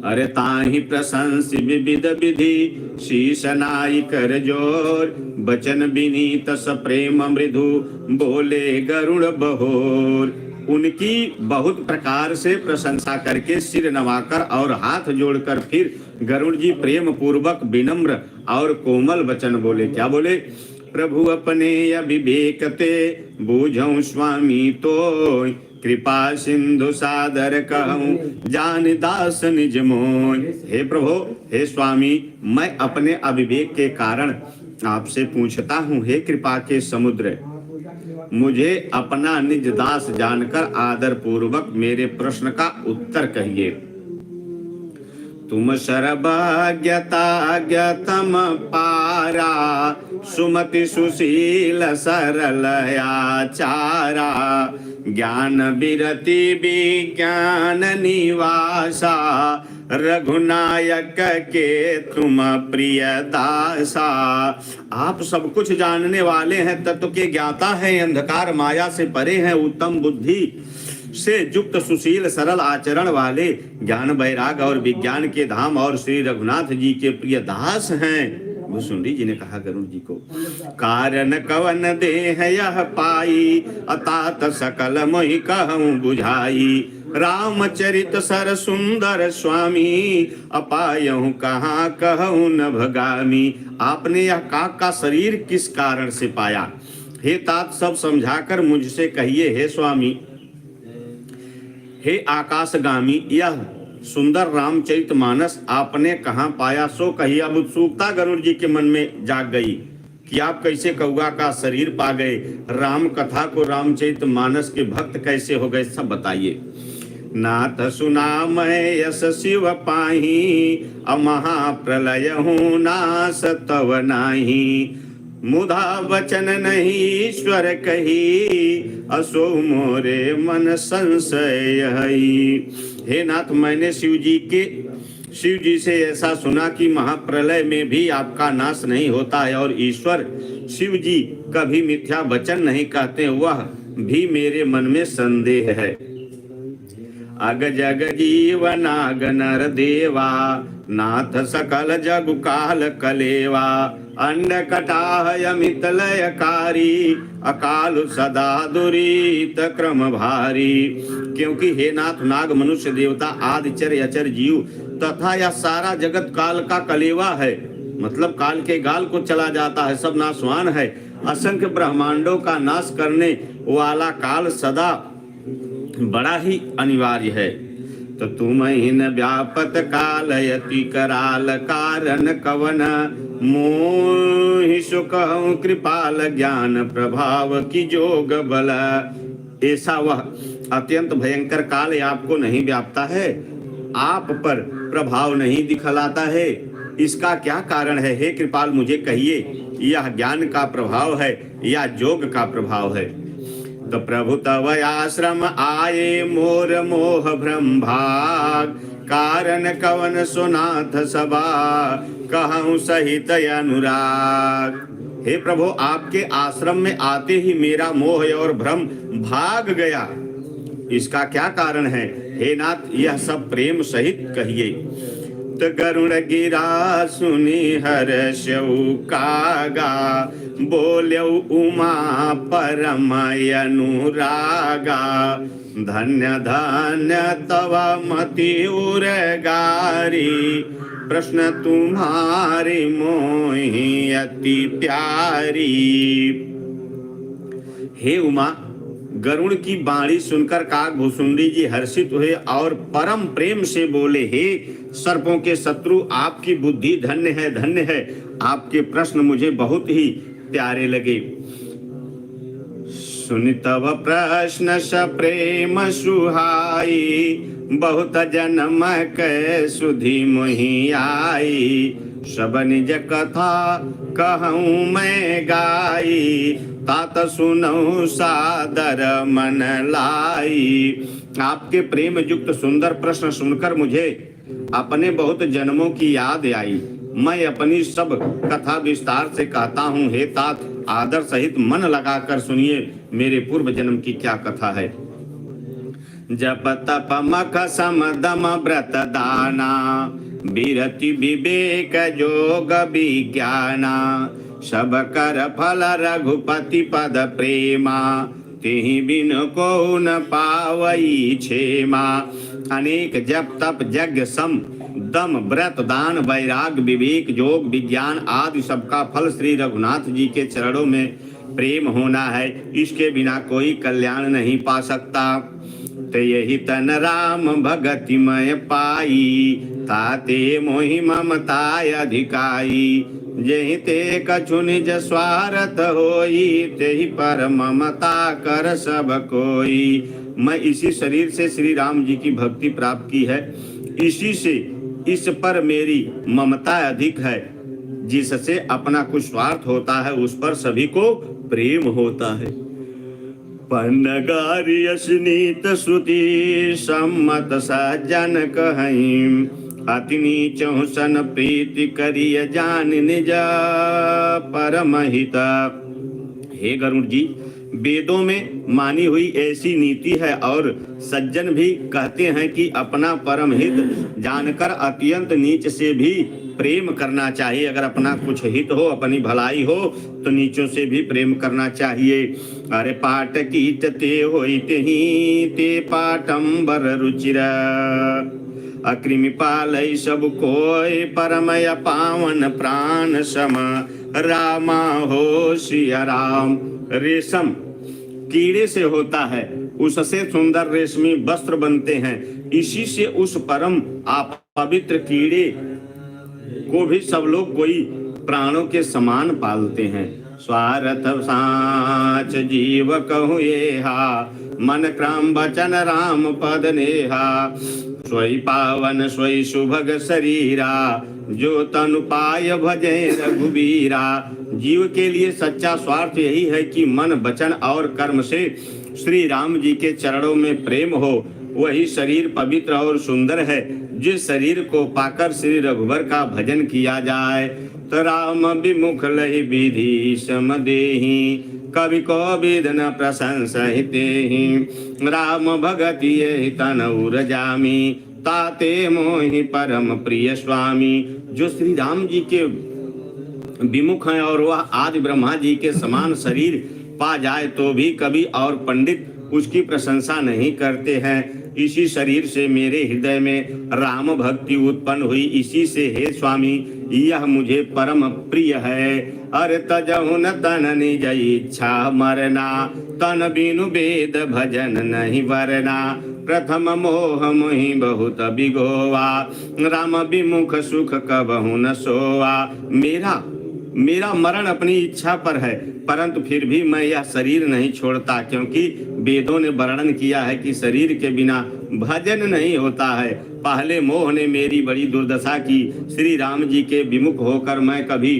अरे ताहि प्रशंस विविध विधि, शीश नाई कर जोर, बचन विनीत सप्रेम मृदु, बोले गरुड़ बहोर। उनकी बहुत प्रकार से प्रशंसा करके सिर नवाकर और हाथ जोड़कर फिर गरुड़ जी प्रेम पूर्वक विनम्र और कोमल वचन बोले। क्या बोले? प्रभु अपने अविवेक ते बूझऊं स्वामी तोय, कृपा सिंधु सादर कहूं जान दास निज मोय। हे प्रभु, हे स्वामी, मैं अपने अविवेक के कारण आपसे पूछता हूँ, हे कृपा के समुद्र, मुझे अपना निज दास जानकर आदर पूर्वक मेरे प्रश्न का उत्तर कहिए। तुम सर्वज्ञता ज्ञतम पारा, सुमति सुशील सरल आचारा, ज्ञान विरति विज्ञान निवासा, रघुनायक के तुम प्रिय दासा। आप सब कुछ जानने वाले हैं, तत्व के ज्ञाता हैं, अंधकार माया से परे हैं, उत्तम बुद्धि से युक्त सुशील सरल आचरण वाले, ज्ञान वैराग और विज्ञान के धाम और श्री रघुनाथ जी के प्रिय दास हैं। भुसुंडी जी ने कहा गरुड़ जी को, कारण कवन देह यह पाई, अतात सकल मोहि कहूँ बुझाई, रामचरित सर सुंदर स्वामी, अपायहूँ कहाँ कहूँ न भगामी। आपने यह काक का शरीर किस कारण से पाया? हे तात, सब समझाकर मुझसे कहिए। हे स्वामी, हे आकाशगामी, यह सुंदर रामचरित मानस आपने कहाँ पाया, सो कहिए। अब उत्सुकता गरुड़ जी के मन में जाग गई कि आप कैसे कौआ का शरीर पा गए, राम कथा को रामचरित मानस के भक्त कैसे हो गए, सब बताइए। नाथ सुना मैं यश शिव पाही, अमहा प्रलय हूँ नास तव नाही, मुधा वचन नहीं ईश्वर कही, असो मोरे मन संशय हई। हे नाथ, मैंने शिव जी से ऐसा सुना कि महाप्रलय में भी आपका नाश नहीं होता है और ईश्वर शिव जी कभी मिथ्या वचन नहीं कहते, वह भी मेरे मन में संदेह है। अग जग जीवन नाग नर देवा, नाथ सकल जग काल कलेवा, अंड कटाह अमित लयकारी, अकाल सदा दुरीत क्रम भारी। क्योंकि हे नाथ, नाग मनुष्य देवता आदि चर अचर जीव तथा यह सारा जगत काल का कलेवा है, मतलब काल के गाल को चला जाता है, सब नाशवान है। असंख्य ब्रह्मांडों का नाश करने वाला काल सदा बड़ा ही अनिवार्य है। तो तुम हिन व्यापत काल यति कराल, कारण कवन मोहि सुखहु कृपाल, ज्ञान प्रभाव की जोग बल। ऐसा वह अत्यंत भयंकर काल आपको नहीं व्यापता है, आप पर प्रभाव नहीं दिखलाता है, इसका क्या कारण है? हे कृपाल, मुझे कहिए, यह ज्ञान का प्रभाव है या जोग का प्रभाव है? तो प्रभु तव आश्रम आए मोर मोह भ्रम भाग, कारण कवन सुनाथ सभा, कहूँ सहित अनुराग। हे प्रभु, आपके आश्रम में आते ही मेरा मोह और भ्रम भाग गया, इसका क्या कारण है? हे नाथ यह सब प्रेम सहित कहिए। तो गरुण गिरा सुनी हर्षऊ कागा, बोल्यऊ उमा परम अनुरागा। धन्य धन्य तव मति उरगारी, प्रश्न तुम्हारी मोहि अति प्यारी। हे उमा, गरुड़ की वाणी सुनकर काकभूषुंडी जी हर्षित हुए और परम प्रेम से बोले, हे सर्पों के शत्रु, आपकी बुद्धि धन्य है, आपके प्रश्न मुझे बहुत ही प्यारे लगे। सुनि तव प्रश्न सप्रेम सुहाई, बहुत जन्म कै सुधि मोहि आई। सब निज कथा कहूँ मैं गाई, तात सुनऊ सादर मन लाई। आपके प्रेम युक्त सुंदर प्रश्न सुनकर मुझे अपने बहुत जन्मों की याद आई। मैं अपनी सब कथा विस्तार से कहता हूँ। हे तात, आदर सहित मन लगाकर सुनिए मेरे पूर्व जन्म की क्या कथा है। जप तप मख सम दम व्रत दाना, बिरति विवेक जोग विज्ञाना। सब कर फल रघुपति पद प्रेमा, तिहि बिन को न पावई क्षेमा। अनेक जप तप यज्ञ सम दम व्रत दान वैराग विवेक योग विज्ञान आदि सबका फल श्री रघुनाथ जी के चरणों में प्रेम होना है। इसके बिना कोई कल्याण नहीं पा सकता। ते यही तन राम भगति मय पाई, ताते मोहि ममताय अधिकाई। जेहि ते कछु निज स्वार्थ होई, तेहि पर ममता कर सब कोई। मैं इसी शरीर से श्री राम जी की भक्ति प्राप्त की है, इसी से इस पर मेरी ममता अधिक है। जिससे अपना कुछ स्वार्थ होता है उस पर सभी को प्रेम होता है। पन्नगारी अश्नीत श्रुति सम्मत सज्जन कहीं, अति नीचहु सन प्रीति करिय जान निज परमहित। हे गरुड़ जी, वेदों में मानी हुई ऐसी नीति है और सज्जन भी कहते हैं कि अपना परम हित जानकर अत्यंत नीच से भी प्रेम करना चाहिए। अगर अपना कुछ हित हो, अपनी भलाई हो, तो नीचों से भी प्रेम करना चाहिए। अरे पाट कीट ते होइते ही ते पाटंबर रुचिर, अकृमि पालय सब कोय परमय पावन प्राण सम। रामा हो सिया राम। रेशम कीड़े से होता है, उससे सुंदर रेशमी वस्त्र बनते हैं। इसी से उस परम आप पवित्र कीड़े को भी सब लोग कोई प्राणों के समान पालते हैं। स्वार्थ साच जीव कहु येहा, मन क्रम वचन राम पद नेहा। सोई पावन सोई सुभग शरीरा, जो तनु पाय भजे रघुबीरा। जीव के लिए सच्चा स्वार्थ यही है कि मन वचन और कर्म से श्री राम जी के चरणों में प्रेम हो। वही शरीर पवित्र और सुंदर है जिस शरीर को पाकर श्री रघुवर का भजन किया जाए। तो राम विमुख लहि विधि सम देहि, कवि को विद न प्रशंसहिते ही। राम भगति यहि तनउर जामी, ताते मोहि परम प्रिय स्वामी। जो श्री राम जी के विमुख हैं और वह आदि ब्रह्मा जी के समान शरीर पा जाए तो भी कवि और पंडित उसकी प्रशंसा नहीं करते हैं। इसी शरीर से मेरे हृदय में राम भक्ति उत्पन्न हुई। इसी से हे स्वामी यह मुझे परम प्रिय है। अरे तजहु न तन निज इच्छा मरना, तन बिनु वेद भजन नहीं वरना। प्रथम मोह मोहि बहुत बिगोवा, राम विमुख सुख कबहु न सोवा। मेरा मरण अपनी इच्छा पर है, परंतु फिर भी मैं यह शरीर नहीं छोड़ता, क्योंकि वेदों ने वर्णन किया है कि शरीर के बिना भजन नहीं होता है। पहले मोह ने मेरी बड़ी दुर्दशा की। श्री राम जी के विमुख होकर मैं कभी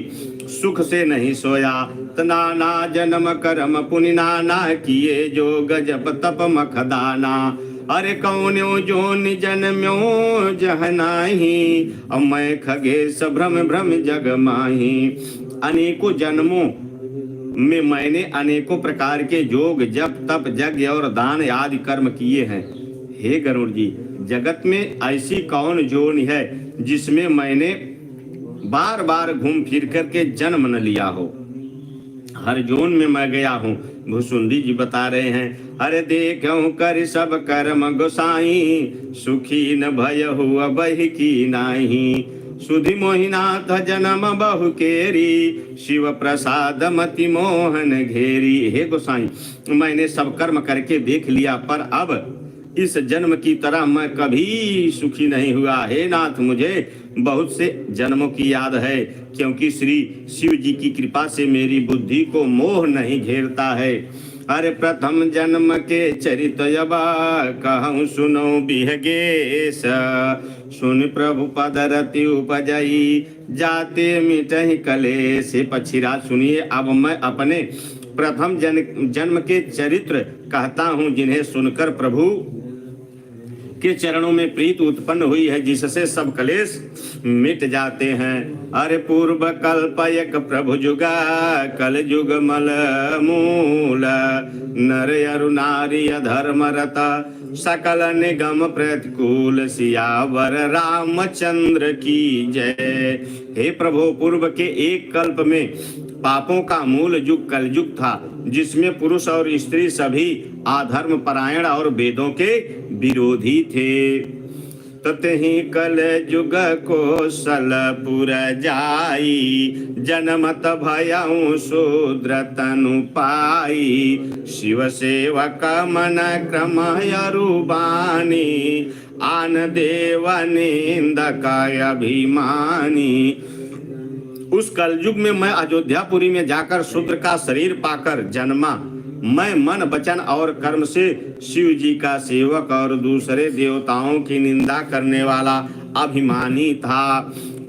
सुख से नहीं सोया। नाना जन्म कर्म पुनि नाना किए, जो गजप तप मखदाना। अरे कौन्यो जो निजन म्यो जह नाही, अब मैं खगेश भ्रम भ्रम जग माही। अनेकों जन्मों में मैंने अनेकों प्रकार के योग जप तप यज्ञ और दान आदि कर्म किए हैं। हे गरुड़ जी, जगत में ऐसी कौन जोन है जिसमें मैंने बार बार घूम फिर करके जन्म न लिया हो। हर जोन में मैं गया हूँ। भुसुंडी जी बता रहे हैं, अरे देखूं कर सब कर्म गोसाई, सुखी न भय हुआ बहि की नाही। सुधि मोहिनाथ जन्म बहु केरी, शिव प्रसाद मति मोहन घेरी। हे गोसाई, मैंने सब कर्म करके देख लिया, पर अब इस जन्म की तरह मैं कभी सुखी नहीं हुआ। हे नाथ, मुझे बहुत से जन्मों की याद है, क्योंकि श्री शिव जी की कृपा से मेरी बुद्धि को मोह नहीं घेरता है। अरे प्रथम जन्म के चरित यबा, कहूँ सुनो बिहगेश। सुन प्रभु पद रति उपजई, जाते मिटहि कलेश। पछिरा सुनिए, अब मैं अपने प्रथम जन्म के चरित्र कहता हूँ, जिन्हें सुनकर प्रभु के चरणों में प्रीत उत्पन्न हुई है, जिससे सब कलेश मिट जाते हैं। अरे पूर्व कल्प एक प्रभु जुगा, कल युग मल मूल। नर अरु नारी अधर्म रता, सकल निगम प्रतिकूल। सियावर रामचंद्र की जय। हे प्रभु, पूर्व के एक कल्प में पापों का मूल युग कलयुग था, जिसमें पुरुष और स्त्री सभी आधर्म परायण और वेदों के विरोधी थे। ततहि कल युग कौशलपुर जाई, जनमत भयउ शूद्र तनु पाई। शिव सेवक मन क्रम अरुबानी, आन देव निंदक अभिमानी। उस कलयुग में मैं अयोध्यापुरी में जाकर शूद्र का शरीर पाकर जन्मा। मैं मन वचन और कर्म से शिव जी का सेवक और दूसरे देवताओं की निंदा करने वाला अभिमानी था।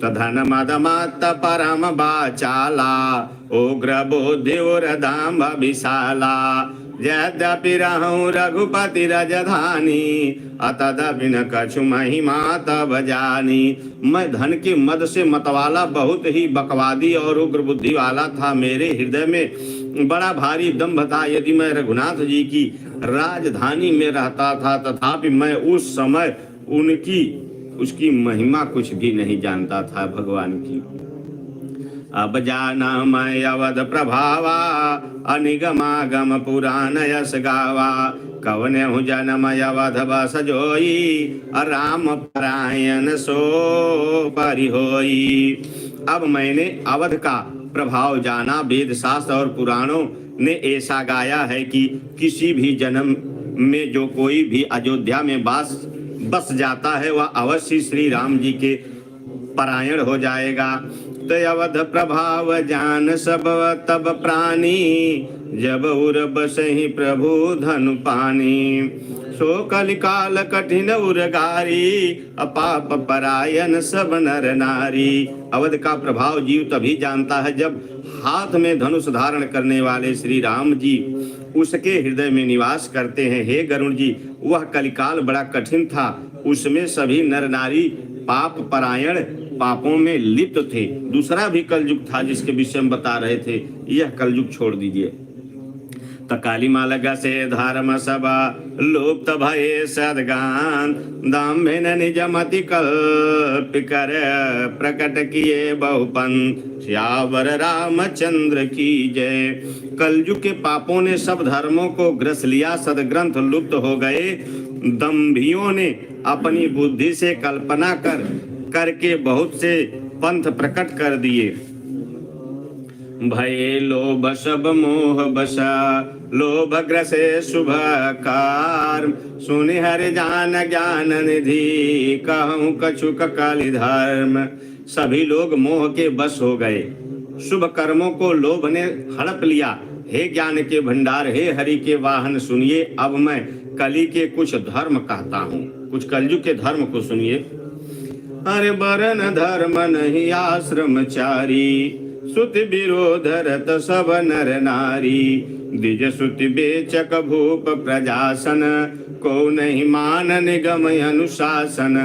तधन मद मत परम बाचाला, उग्र बुद्धि उर्धाम विशाला। यद्यपि रहूं रघुपति रजधानी, अतदपि न कछु महिमा तब जानी। मैं धन के मद से मतवाला, बहुत ही बकवादी और उग्र बुद्धि वाला था। मेरे हृदय में बड़ा भारी दंभ था। यदि मैं रघुनाथ जी की राजधानी में रहता था, तथापि मैं उस समय उसकी महिमा कुछ भी नहीं जानता था भगवान की। अब जाना मैं अवध प्रभावा, अनिगमागम पुराण यश गावा। कवने हूँ जन्म अवध बस जोई, राम परायण सो परिहोई। अब मैंने अवध का प्रभाव जाना। वेद शास्त्र और पुराणों ने ऐसा गाया है कि किसी भी जन्म में जो कोई भी अयोध्या में बस जाता है, वह अवश्य श्री राम जी के परायण हो जाएगा। तो अवध प्रभाव जान सब तब प्राणी, जब उर बसहि प्रभु धनु पानी। सो कलिकाल कठिन उरगारी, अपाप परायण सब नर नारी। अवध का प्रभाव जीव तभी जानता है जब हाथ में धनुष धारण करने वाले श्री राम जी उसके हृदय में निवास करते हैं। हे गरुण जी, वह कलिकाल बड़ा कठिन था। उसमें सभी नर नारी पाप परायण, पापों में लिप्त थे। दूसरा भी कलयुग था जिसके विषय में बता रहे थे। यह कलयुग छोड़ दीजिए। काली मालगा से धर्म सभा, लुप्त भये सदगान। दाम्भिन निज मति कल्प कर, प्रकट किए बहुपन। श्यावर रामचंद्र की जय। कलयुग के पापों ने सब धर्मों को ग्रस लिया, सदग्रंथ लुप्त हो गए। दम्भियों ने अपनी बुद्धि से कल्पना करके बहुत से पंथ प्रकट कर दिए। भय लोभ सब मोह बसा, लोभ ग्रसे शुभ कार। सुनि हरि जान ज्ञान निधि, कहूँ कछुक काली धर्म। सभी लोग मोह के बस हो गए, शुभ कर्मों को लोभ ने हड़प लिया। हे ज्ञान के भंडार, हे हरि के वाहन, सुनिए अब मैं कली के कुछ धर्म कहता हूँ। कुछ कलयुग के धर्म को सुनिए। अरे बरन धर्म नहीं आश्रमचारी, सुति विरोध रत सब नर नारी। द्विज सुति बेचक भूप प्रजासन, को नहीं मान निगम अनुशासन।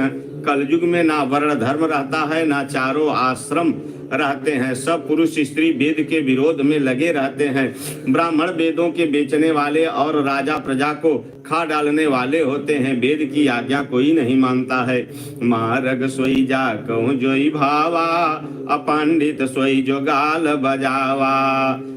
कलयुग में ना वर्ण धर्म रहता है, ना चारों आश्रम रहते हैं। सब पुरुष स्त्री वेद के विरोध में लगे रहते हैं। ब्राह्मण वेदों के बेचने वाले और राजा प्रजा को खा डालने वाले होते हैं। वेद की आज्ञा कोई नहीं मानता है। मार्ग सोई जा कहूँ जोई भावा, अपंडित सोई जो गाल बजावा।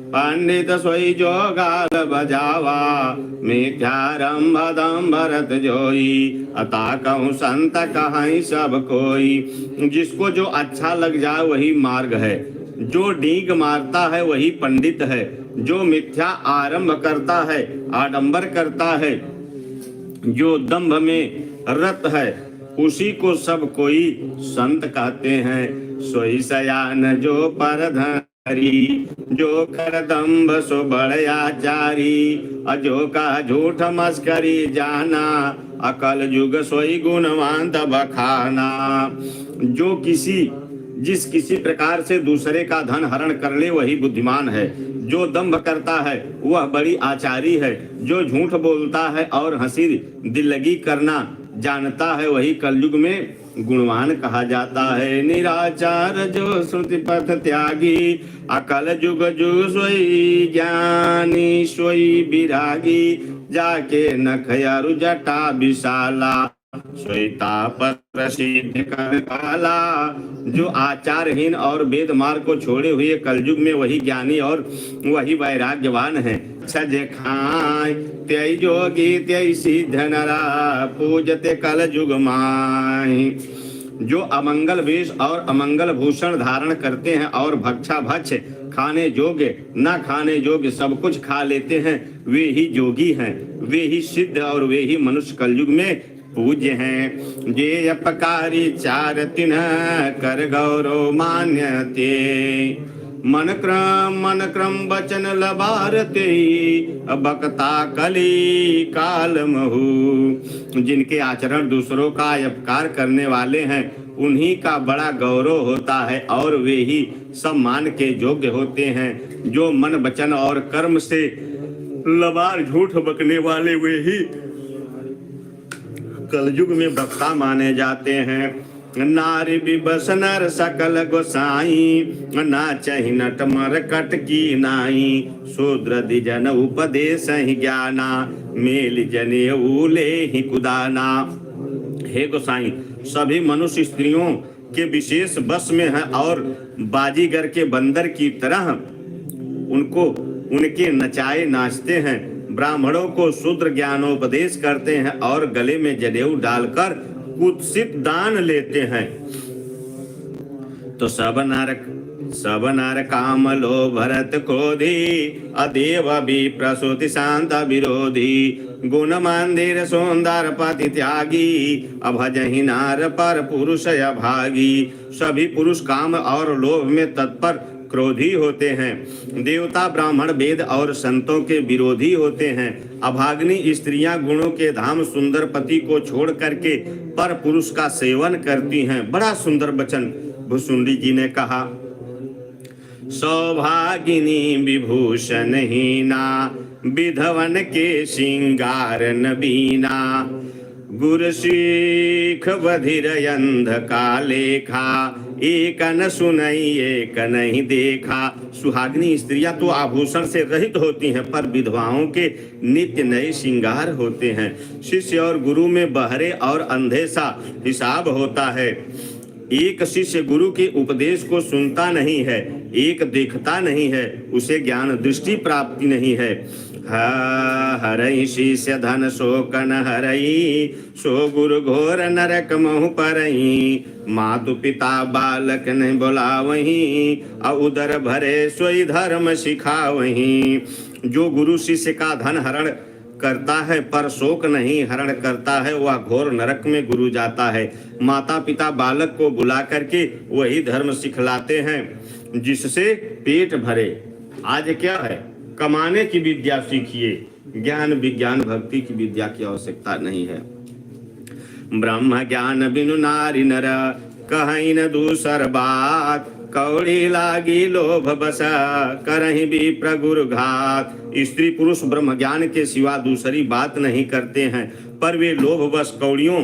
पंडित सोई जो गाल बजावा, मिथ्यारंभ दंभरत जोई। अता कहूँ संत कहाई सब कोई। जिसको जो अच्छा लग जाए वही मार्ग है। जो डींग मारता है वही पंडित है। जो मिथ्या आरंभ करता है, आडंबर करता है, जो दंभ में रत है, उसी को सब कोई संत कहते हैं। सोई सयान जो परधन, जो कर दंभ सो बड़याचारी। अजो का झूठ मस्करी जाना, अकल युग सोई गुणवंत बखाना। जो जिस किसी प्रकार से दूसरे का धन हरण कर ले वही बुद्धिमान है। जो दंभ करता है वह बड़ी आचारी है। जो झूठ बोलता है और हंसी दिल्लगी करना जानता है वही कलयुग में गुणवान कहा जाता है। निराचार जो श्रुति पथ त्यागी, अकल जुग जुग सोई ज्ञानी सोई विरागी। जाके नखयरु जटा विशाला, सोईता प्रसिद्ध कर काला। जो आचारहीन और वेद मार्ग को छोड़े हुए कलयुग में वही ज्ञानी और वही वैराग्यवान है। सज खाय त्यय जोगी त्यय सिद्ध नरा, पूजते कल युग माय। जो अमंगल वेश और अमंगल भूषण धारण करते हैं और भक्षा भक्ष खाने योग्य न खाने योग्य सब कुछ खा लेते हैं, वे ही जोगी हैं, वे ही सिद्ध और वे ही मनुष्य कलयुग में पूज्य हैं। जे अपकारी चार तिन्ह कर गौरव मान्यते, मन क्रम वचन लबारते। बकता कली काल महू। जिनके आचरण दूसरों का अपकार करने वाले हैं उन्हीं का बड़ा गौरव होता है और वे ही सम्मान के योग्य होते हैं। जो मन वचन और कर्म से लबार झूठ बकने वाले वे ही कलयुग में वक्ता माने जाते हैं। नारी विबस नर सकल गोसाई, नाचहि नट मर कट की नाई। शूद्र द्विजन उपदेश ही ज्ञाना, मेल जने उले ही कुदाना। हे गोसाई, सभी मनुष्य स्त्रियों के विशेष बस में है और बाजीगर के बंदर की तरह उनके नचाए नाचते हैं। ब्राह्मणों को शूद्र ज्ञानोपदेश करते हैं और गले में जनेऊ डालकर कुत्सित दान लेते हैं। तो सब नर काम लो भरत क्रोधी, अदेव भी प्रसूति शांत विरोधी। गुण मंदिर सुंदर पति त्यागी, अभजहि नार पर पुरुष अभागी। सभी पुरुष काम और लोभ में तत्पर क्रोधी होते हैं। देवता ब्राह्मण वेद और संतों के विरोधी होते हैं। अभाग्नि स्त्रियां गुणों के धाम सुंदर पति को छोड़ करके पर पुरुष का सेवन करती हैं। बड़ा सुंदर वचन भुसुंडी जी ने कहा। सौभागिनी विभूषण हीना, विधवन के श्रृंगार नबीना। गुर सीख बधिर अंध का लेखा, एक न सुनई एक नहीं देखा। सुहागिनी स्त्रियां तो आभूषण से रहित होती हैं पर विधवाओं के नित्य नए श्रृंगार होते हैं। शिष्य और गुरु में बहरे और अंधे सा हिसाब होता है। एक शिष्य गुरु के उपदेश को सुनता नहीं है, एक देखता नहीं है, उसे ज्ञान दृष्टि प्राप्ति नहीं है। हरई शिष्य धन शोकन हरई, सो गुरु घोर नरक महु परई। मातु पिता बालक नहीं बोलावहीं, उदर भरे सोई धर्म सिखावहीं। जो गुरु शिष्य का धन हरण करता है पर शोक नहीं हरण करता है, वह घोर नरक में गुरु जाता है। माता पिता बालक को बुला करके वही धर्म सिखलाते हैं जिससे पेट भरे। आज क्या है, कमाने की विद्या सीखिए, ज्ञान विज्ञान भक्ति की विद्या की आवश्यकता नहीं है। ब्रह्म ज्ञान बिनु नारी नर, कहीं न दूसर बात। कौड़ी लागी लोभ बसा, करहीं भी प्रगुरु घात। स्त्री पुरुष ब्रह्म ज्ञान के सिवा दूसरी बात नहीं करते हैं पर वे लोभ बस कौड़ियों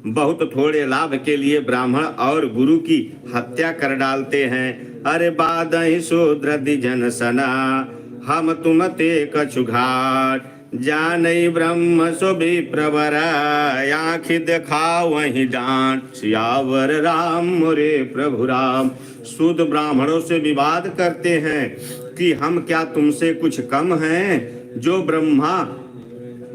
बहुत थोड़े लाभ के लिए ब्राह्मण और गुरु की हत्या कर डालते हैं। अरे बादहि शूद्र द्विजन सना, हम तुम ते कछु घाट, जानई ब्रह्म सो विप्रवर, आँखि दिखाओ वही डांट, सियावर राम मोरे प्रभु राम। शुद्ध ब्राह्मणों से विवाद करते हैं कि हम क्या तुमसे कुछ कम हैं? जो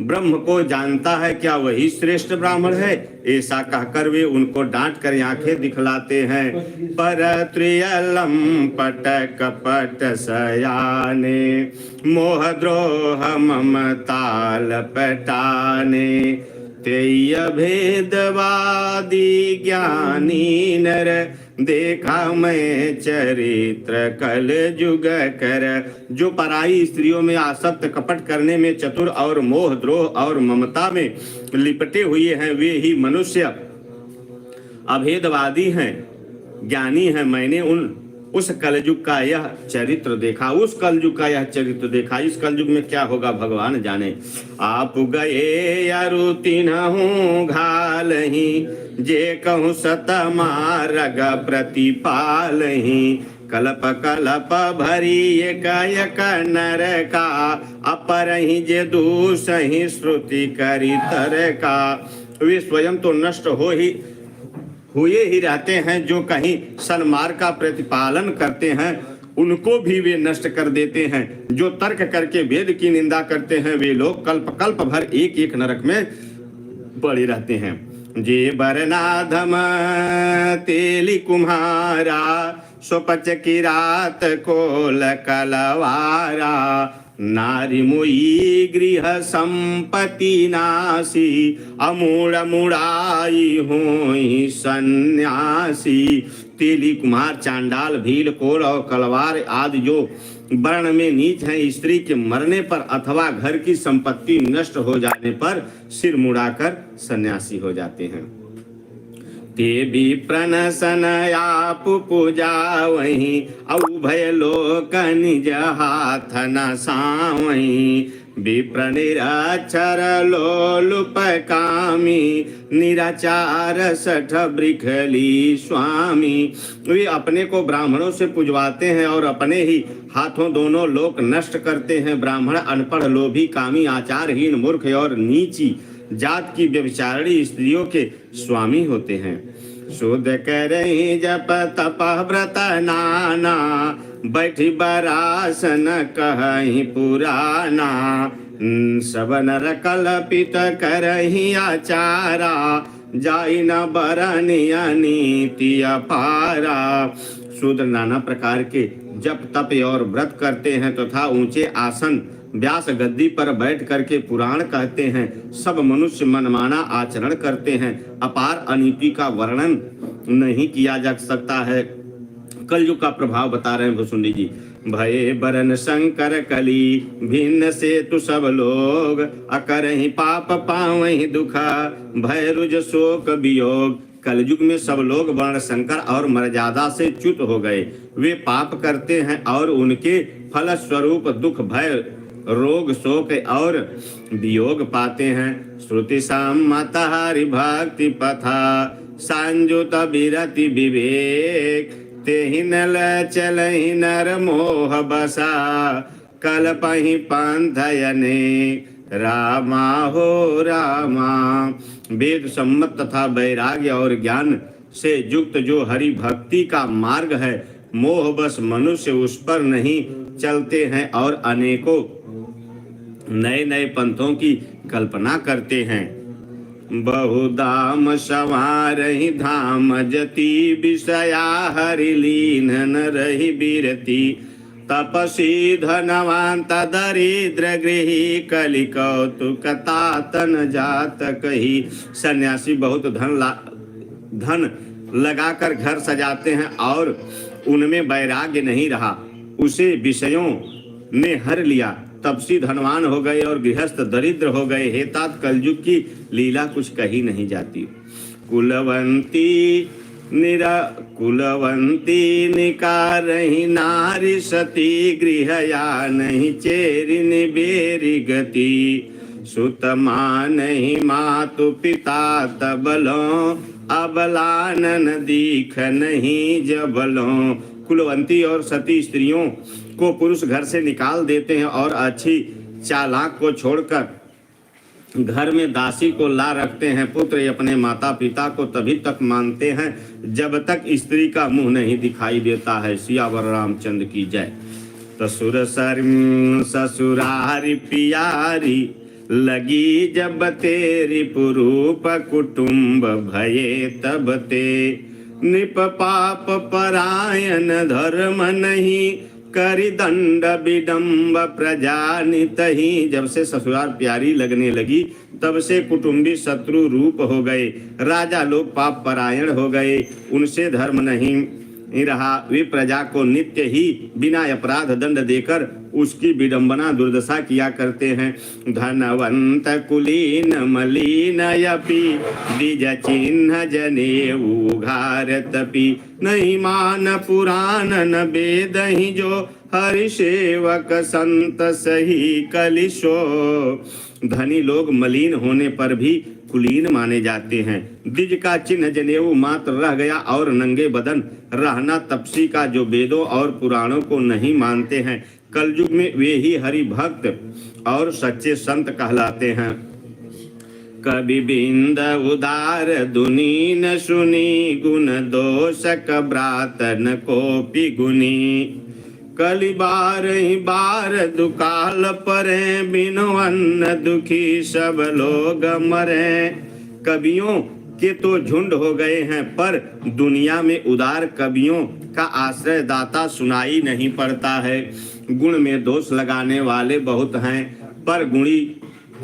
ब्रह्म को जानता है क्या वही श्रेष्ठ ब्राह्मण है? ऐसा कहकर वे उनको डांट कर आंखें दिखलाते हैं। पर त्रियलम पट कपट सयाने, मोह द्रोह ममताल पटाने, तेय भेदवादी ज्ञानी नर, देखा मैं चरित्र कल जुग कर। जो पराई स्त्रियों में आसक्त, कपट करने में चतुर और मोह द्रोह और ममता में लिपटे हुए हैं, वे ही मनुष्य अभेदवादी हैं, ज्ञानी हैं। मैंने उस कलयुग का यह चरित्र देखा, उस कलयुग का यह चरित्र देखा। इस कलयुग में क्या होगा भगवान जाने। आप गए अरु तिन्हु घालहि, जे कहूँ सत मार्ग प्रतिपालहि, कलप कलप भरी एक एक नर का, अपरहि जे दूसहि श्रुति करी तर का। वे स्वयं तो नष्ट हुए ही रहते हैं, जो कहीं सन्मार्ग का प्रतिपालन करते हैं उनको भी वे नष्ट कर देते हैं। जो तर्क करके वेद की निंदा करते हैं वे लोग कल्प कल्प भर एक एक नरक में पड़े रहते हैं। जे बरनाधम तेली कुम्हारा, स्वपच की रात कोल कलवारा, नारी मुई गृह संपत्ति नासी, अमूढ़ मुड़ाई होई सन्यासी। तेली कुम्हार, चांडाल, भील, कोल और कलवार आदि जो वर्ण में नीच हैं, स्त्री के मरने पर अथवा घर की संपत्ति नष्ट हो जाने पर सिर मुड़ाकर सन्यासी हो जाते हैं। ते भी प्रणसन आप पूजा वही, उभय लोक निज हाथ न सावही, विप्र निराचर लोलुप कामी, निराचार सठ ब्रिखली स्वामी। वे अपने को ब्राह्मणों से पुजवाते हैं और अपने ही हाथों दोनों लोक नष्ट करते हैं। ब्राह्मण अनपढ़, लोभी, कामी, आचारहीन, मूर्ख और नीची जात की व्यभिचारिणी स्त्रियों के स्वामी होते हैं। शुद्ध करहि जप तप व्रत नाना, बैठी बरासन कहि पुराना, सब नर कल्पित करहि आचारा, जाई न बरनिया नीति अपारा। शुद्ध नाना प्रकार के जप तप और व्रत करते हैं तथा ऊंचे आसन व्यास गद्दी पर बैठ करके पुराण कहते हैं। सब मनुष्य मनमाना आचरण करते हैं। अपार अनीति का वर्णन नहीं किया जा सकता है। कलयुग का प्रभाव बता रहे हैं भुसुंडी जी। भय बरन शंकर कली, भिन्न से तु सब लोग, अकरहि पाप पावहि दुखा, भय रुज शोक वियोग। कलयुग में सब लोग वर्ण शंकर और मर्यादा से च्युत हो गए। वे पाप करते हैं और उनके फल स्वरूप दुख, भय, रोग, शोक और वियोग पाते हैं। श्रुति सम्मत हरि भक्ति पथा, संयुत विरति विवेक, तेहि नल चलहि नर मोह बसा, कल्पहि पंथयने रामा हो रामा। वेद सम्मत तथा वैराग्य और ज्ञान से युक्त जो हरि भक्ति का मार्ग है, मोह बस मनुष्य उस पर नहीं चलते हैं और अनेकों नए नए पंथों की कल्पना करते हैं। बहुदाम सवारहि धाम जति, विषया हरि लीन न रहि बिरति, तपसी धनवंत दरिद्र गृही, कलि कौतुक तातन जात कही। सन्यासी बहुत धन लगाकर घर सजाते हैं और उनमें वैराग्य नहीं रहा, उसे विषयों ने हर लिया। तपसी धनवान हो गए और गृहस्थ दरिद्र हो गए। हे तात, कलयुग की लीला कुछ कही नहीं जाती। कुलवंती निकारहि नारी सती, गृह या नहीं चेरि निबेरी गति, सुत मानहि मातु पिता तबलो, अबलानन दीख नहीं जबलो। कुलवंती और सती स्त्रियों को पुरुष घर से निकाल देते हैं और अच्छी चालाक को छोड़कर घर में दासी को ला रखते हैं। पुत्र अपने माता पिता को तभी तक मानते हैं जब तक स्त्री का मुंह नहीं दिखाई देता है। सियावर रामचंद्र की जय। ससुर ससुरारी पियारी, लगी जब तेरी पुरूप कुटुंब भये तब ते। निप पाप परायण धर्म नहीं, करि दंड विडम्ब प्रजा नितहि। जब से ससुराल प्यारी लगने लगी तब से कुटुंबी शत्रु रूप हो गए, राजा लोग पाप परायण हो गए, उनसे धर्म नहीं रहा। वे प्रजा को नित्य ही बिना अपराध दंड देकर उसकी विडंबना दुर्दशा किया करते हैं। धनवंत कुलीन मलिन यपि, द्विज चिन्ह जनेऊ घारतपि। नहीं मान पुराण न वेद ही जो, हरि सेवक संत सही कलिशो। धनी लोग मलिन होने पर भी कुलीन माने जाते हैं। द्विज का चिन्ह जनेऊ मात्र रह गया और नंगे बदन रहना तपसी का जो वेदों और पुराणों को नहीं मानते हैं। कलयुग में वे ही हरि भक्त और सच्चे संत कहलाते हैं। कवि बिंद उदार दुनी न सुनी, गुण दोषक ब्रातन कोपि गुनी। कलि बार ही बार दुकाल परे, बिनु अन्न दुखी सब लोग मरे। कवियों के तो झुंड हो गए हैं, पर दुनिया में उदार कवियों का आश्रय दाता सुनाई नहीं पड़ता है। गुण में दोष लगाने वाले बहुत हैं, पर गुणी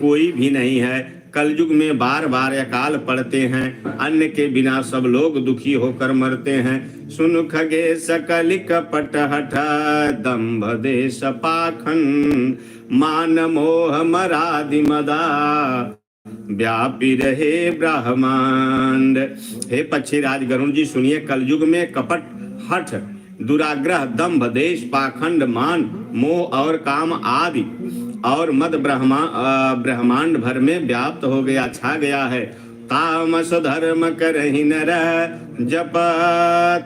कोई भी नहीं है। कलयुग में बार बार अकाल पड़ते हैं, अन्न के बिना सब लोग दुखी होकर मरते हैं। सुन खगे सकल कपट हठ, दंभ देश पाखंड, मान मोह मरादि मदा, व्यापी रहे ब्रह्मांड। हे पक्षीराज गरुण जी सुनिए, कलयुग में कपट, हठ, दुराग्रह, दंभ, देश, पाखंड, मान, मोह और काम आदि और मद ब्रह्मांड भर में व्याप्त हो गया, छा गया है। तामस धर्म करहि नर, जप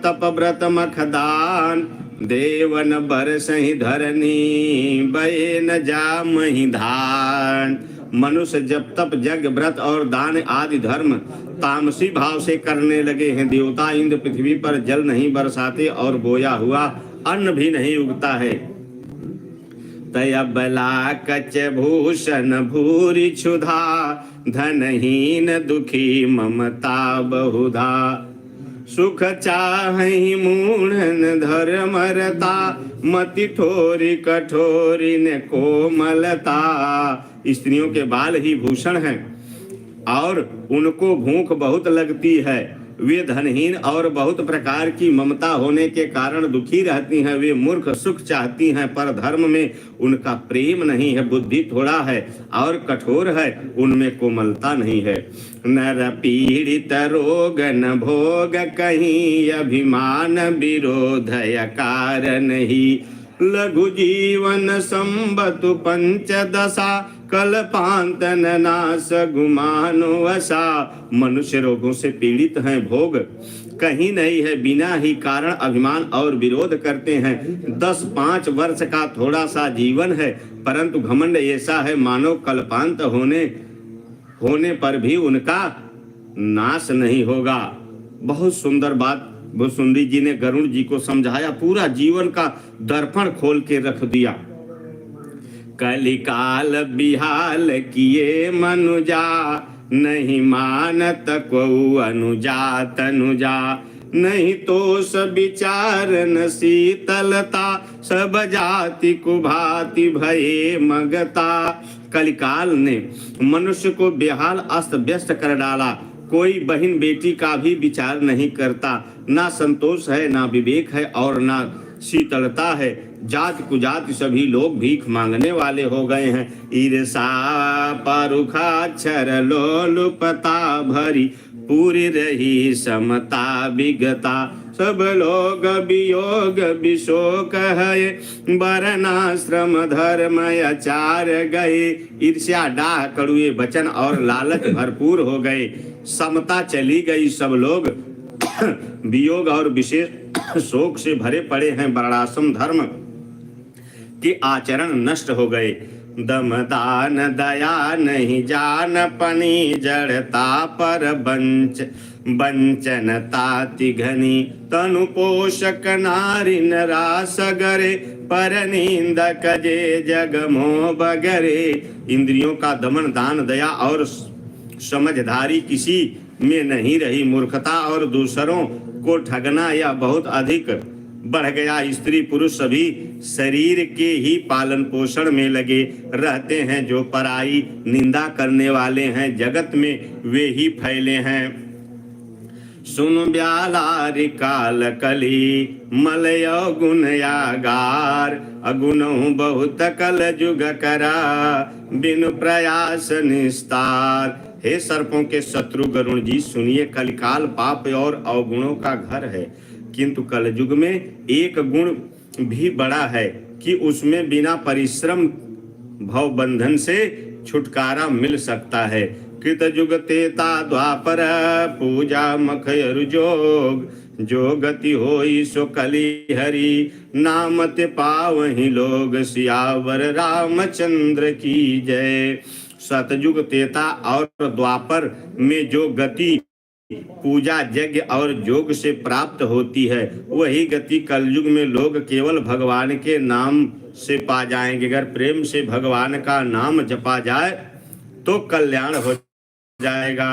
तप व्रत मखदान, देवन बरसहि धरनी, बये न जामहि धान। मनुष्य जब तप जग व्रत और दान आदि धर्म तामसी भाव से करने लगे हैं, देवता इंद्र पृथ्वी पर जल नहीं बरसाते और बोया हुआ अन्न भी नहीं उगता है। तय बला कच भूषण भूरि क्षुधा, धनहीन दुखी ममता बहुधा। सुख चाहि मूढ़न धर्मरता, मति ठोरी कठोरी न कोमलता। स्त्रियों के बाल ही भूषण हैं और उनको भूख बहुत लगती है। वे धनहीन और बहुत प्रकार की ममता होने के कारण दुखी रहती हैं। वे मूर्ख सुख चाहती हैं, पर धर्म में उनका प्रेम नहीं है। बुद्धि थोड़ा है और कठोर है, उनमें कोमलता नहीं है। नर पीड़ित रोग न भोग कहीं, अभिमान विरोध कारण ही। लघु जीवन संबतु पंचदशा, कल्पांतन नाश गुमानो वसा। मनुष्य रोगों से पीड़ित हैं, भोग कहीं नहीं है, बिना ही कारण अभिमान और विरोध करते हैं। 10-5 वर्ष का थोड़ा सा जीवन है, परंतु घमंड ऐसा है मानो कल्पांत होने पर भी उनका नाश नहीं होगा। बहुत सुंदर बात भुसुंडी जी ने गरुड़ जी को समझाया, पूरा जीवन का दर्पण खोल के रख दिया। कलिकाल बिहाल किए मनुजा, नहीं मानत को अनुजा तनुजा। नहीं तो सब विचार न शीतलता, सब जाति कुभाति भये मगता। कलिकाल ने मनुष्य को बेहाल अस्त व्यस्त कर डाला। कोई बहन बेटी का भी विचार नहीं करता, ना संतोष है, ना विवेक है और ना शीतलता है। जाति कुजाति सभी लोग भीख मांगने वाले हो गए हैं। ईर्षा परुखाक्षर लोलुपता भरी, पूरी रही समता विगता। सब लोग वियोग विशोक है, वर्णाश्रम धर्म आचार गए। ईर्ष्या डाह कड़ुए वचन और लालच भरपूर हो गए, समता चली गई, सब लोग वियोग और विशेष शोक से भरे पड़े हैं। वर्णाश्रम धर्म के आचरण नष्ट हो गए। दम दान दया नहीं जान पनी, जड़ता पर बंचन ताति घनी। तनु पोषक नारी नरास गरे, पर निंदक जे जग मोह बगरे। इंद्रियों का दमन, दान, दया और समझदारी किसी में नहीं रही। मूर्खता और दूसरों को ठगना या बहुत अधिक बढ़ गया। स्त्री पुरुष सभी शरीर के ही पालन पोषण में लगे रहते हैं। जो पराई निंदा करने वाले हैं, जगत में वे ही फैले हैं। सुन ब्यालारि काल कली, मलय गुण यागार। अगुनहु बहुत कल जुग करा, बिनु प्रयास निस्तार। हे सर्पों के शत्रु गरुण जी, सुनिए, कलिकाल पाप और अवगुणों का घर है, किंतु कलयुग में एक गुण भी बड़ा है कि उसमें बिना परिश्रम भव बंधन से छुटकारा मिल सकता है। कृतयुग तेता द्वापर, पूजा मखयर जोग। जो गति होई सो कली हरि, नाम ते पावहि लोग। सियावर रामचंद्र की जय। सतयुग तेता और द्वापर में जो गति पूजा यज्ञ और योग से प्राप्त होती है, वही गति कलयुग में लोग केवल भगवान के नाम से पा जाएंगे। अगर प्रेम से भगवान का नाम जपा जाए तो कल्याण हो जाएगा।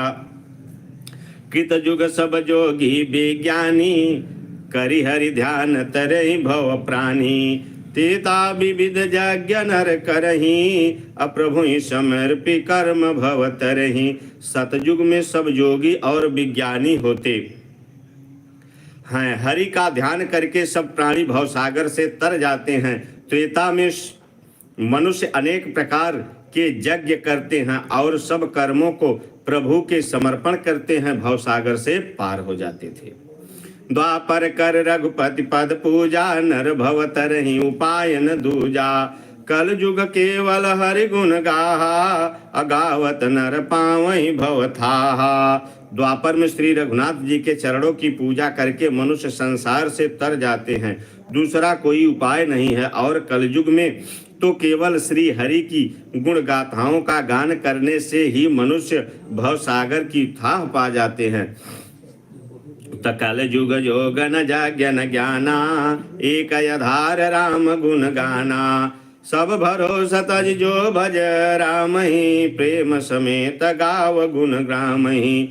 कृतयुग सब जोगी विज्ञानी, करि हरि ध्यान तरहि भव प्राणी। तेता विविध यज्ञ नर करही, अप्रभु समर्पि कर्म भव तरही। सतयुग में सब योगी और विज्ञानी होते हैं। हरि का ध्यान करके सब प्राणी भवसागर से तर जाते हैं। त्रेता में मनुष्य अनेक प्रकार के यज्ञ करते हैं और सब कर्मों को प्रभु के समर्पण करते हैं, भवसागर से पार हो जाते थे। द्वापर कर रघुपति पद पूजा, नर भव तरहि उपायन दूजा। कल युग केवल हरि गुण गाहा, अगावत नर पावहि भव थाहा। द्वापर में श्री रघुनाथ जी के चरणों की पूजा करके मनुष्य संसार से तर जाते हैं, दूसरा कोई उपाय नहीं है। और कलयुग में तो केवल श्री हरि की गुण गाथाओं का गान करने से ही मनुष्य भवसागर की थाह पा जाते हैं। कल युग योग न जाज्ञन ज्ञाना, एक आधार राम गुण गाना। सब भरोसा तज जो भज राम ही, प्रेम समेत गाव गुण ग्राम ही।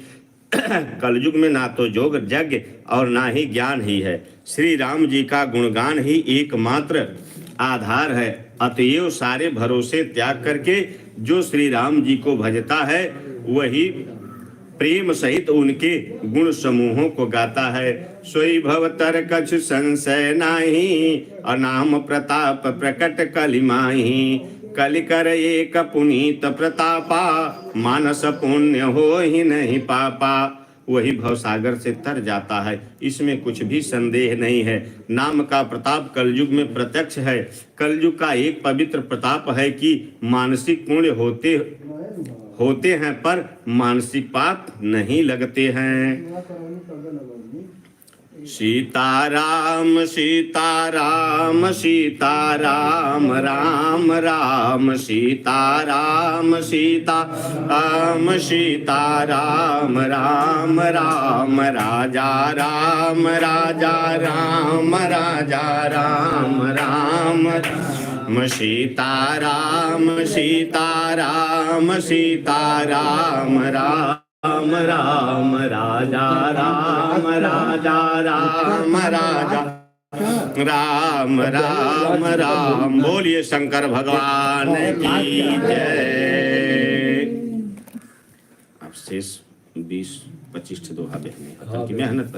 कलयुग में ना तो योग यज्ञ और ना ही ज्ञान ही है, श्री राम जी का गुणगान ही एकमात्र आधार है। अतएव सारे भरोसे त्याग करके जो श्री राम जी को भजता है, वही प्रेम सहित उनके गुण समूहों को गाता है। सोई भवतर कछु संशय नाही, अनाम प्रताप प्रकट कलिमाही। कलिकर एक पुनीत प्रतापा, मानस पुण्य हो ही नहीं पापा। वही भवसागर से तर जाता है, इसमें कुछ भी संदेह नहीं है। नाम का प्रताप कलयुग में प्रत्यक्ष है। कलयुग का एक पवित्र प्रताप है कि मानसिक पुण्य होते हैं पर मानसिक पाप नहीं लगते हैं। सीताराम सीताराम सीताराम राम राम सीताराम सीताराम सीताराम राम राम राजा राम राजा राम राजा राम राम सीताराम सीताराम सीताराम राम राम राजा राम राजा राम राजा राम राम राम। बोलिए शंकर भगवान की जय। अब शेष 20-25 दोहा बहने की मेहनत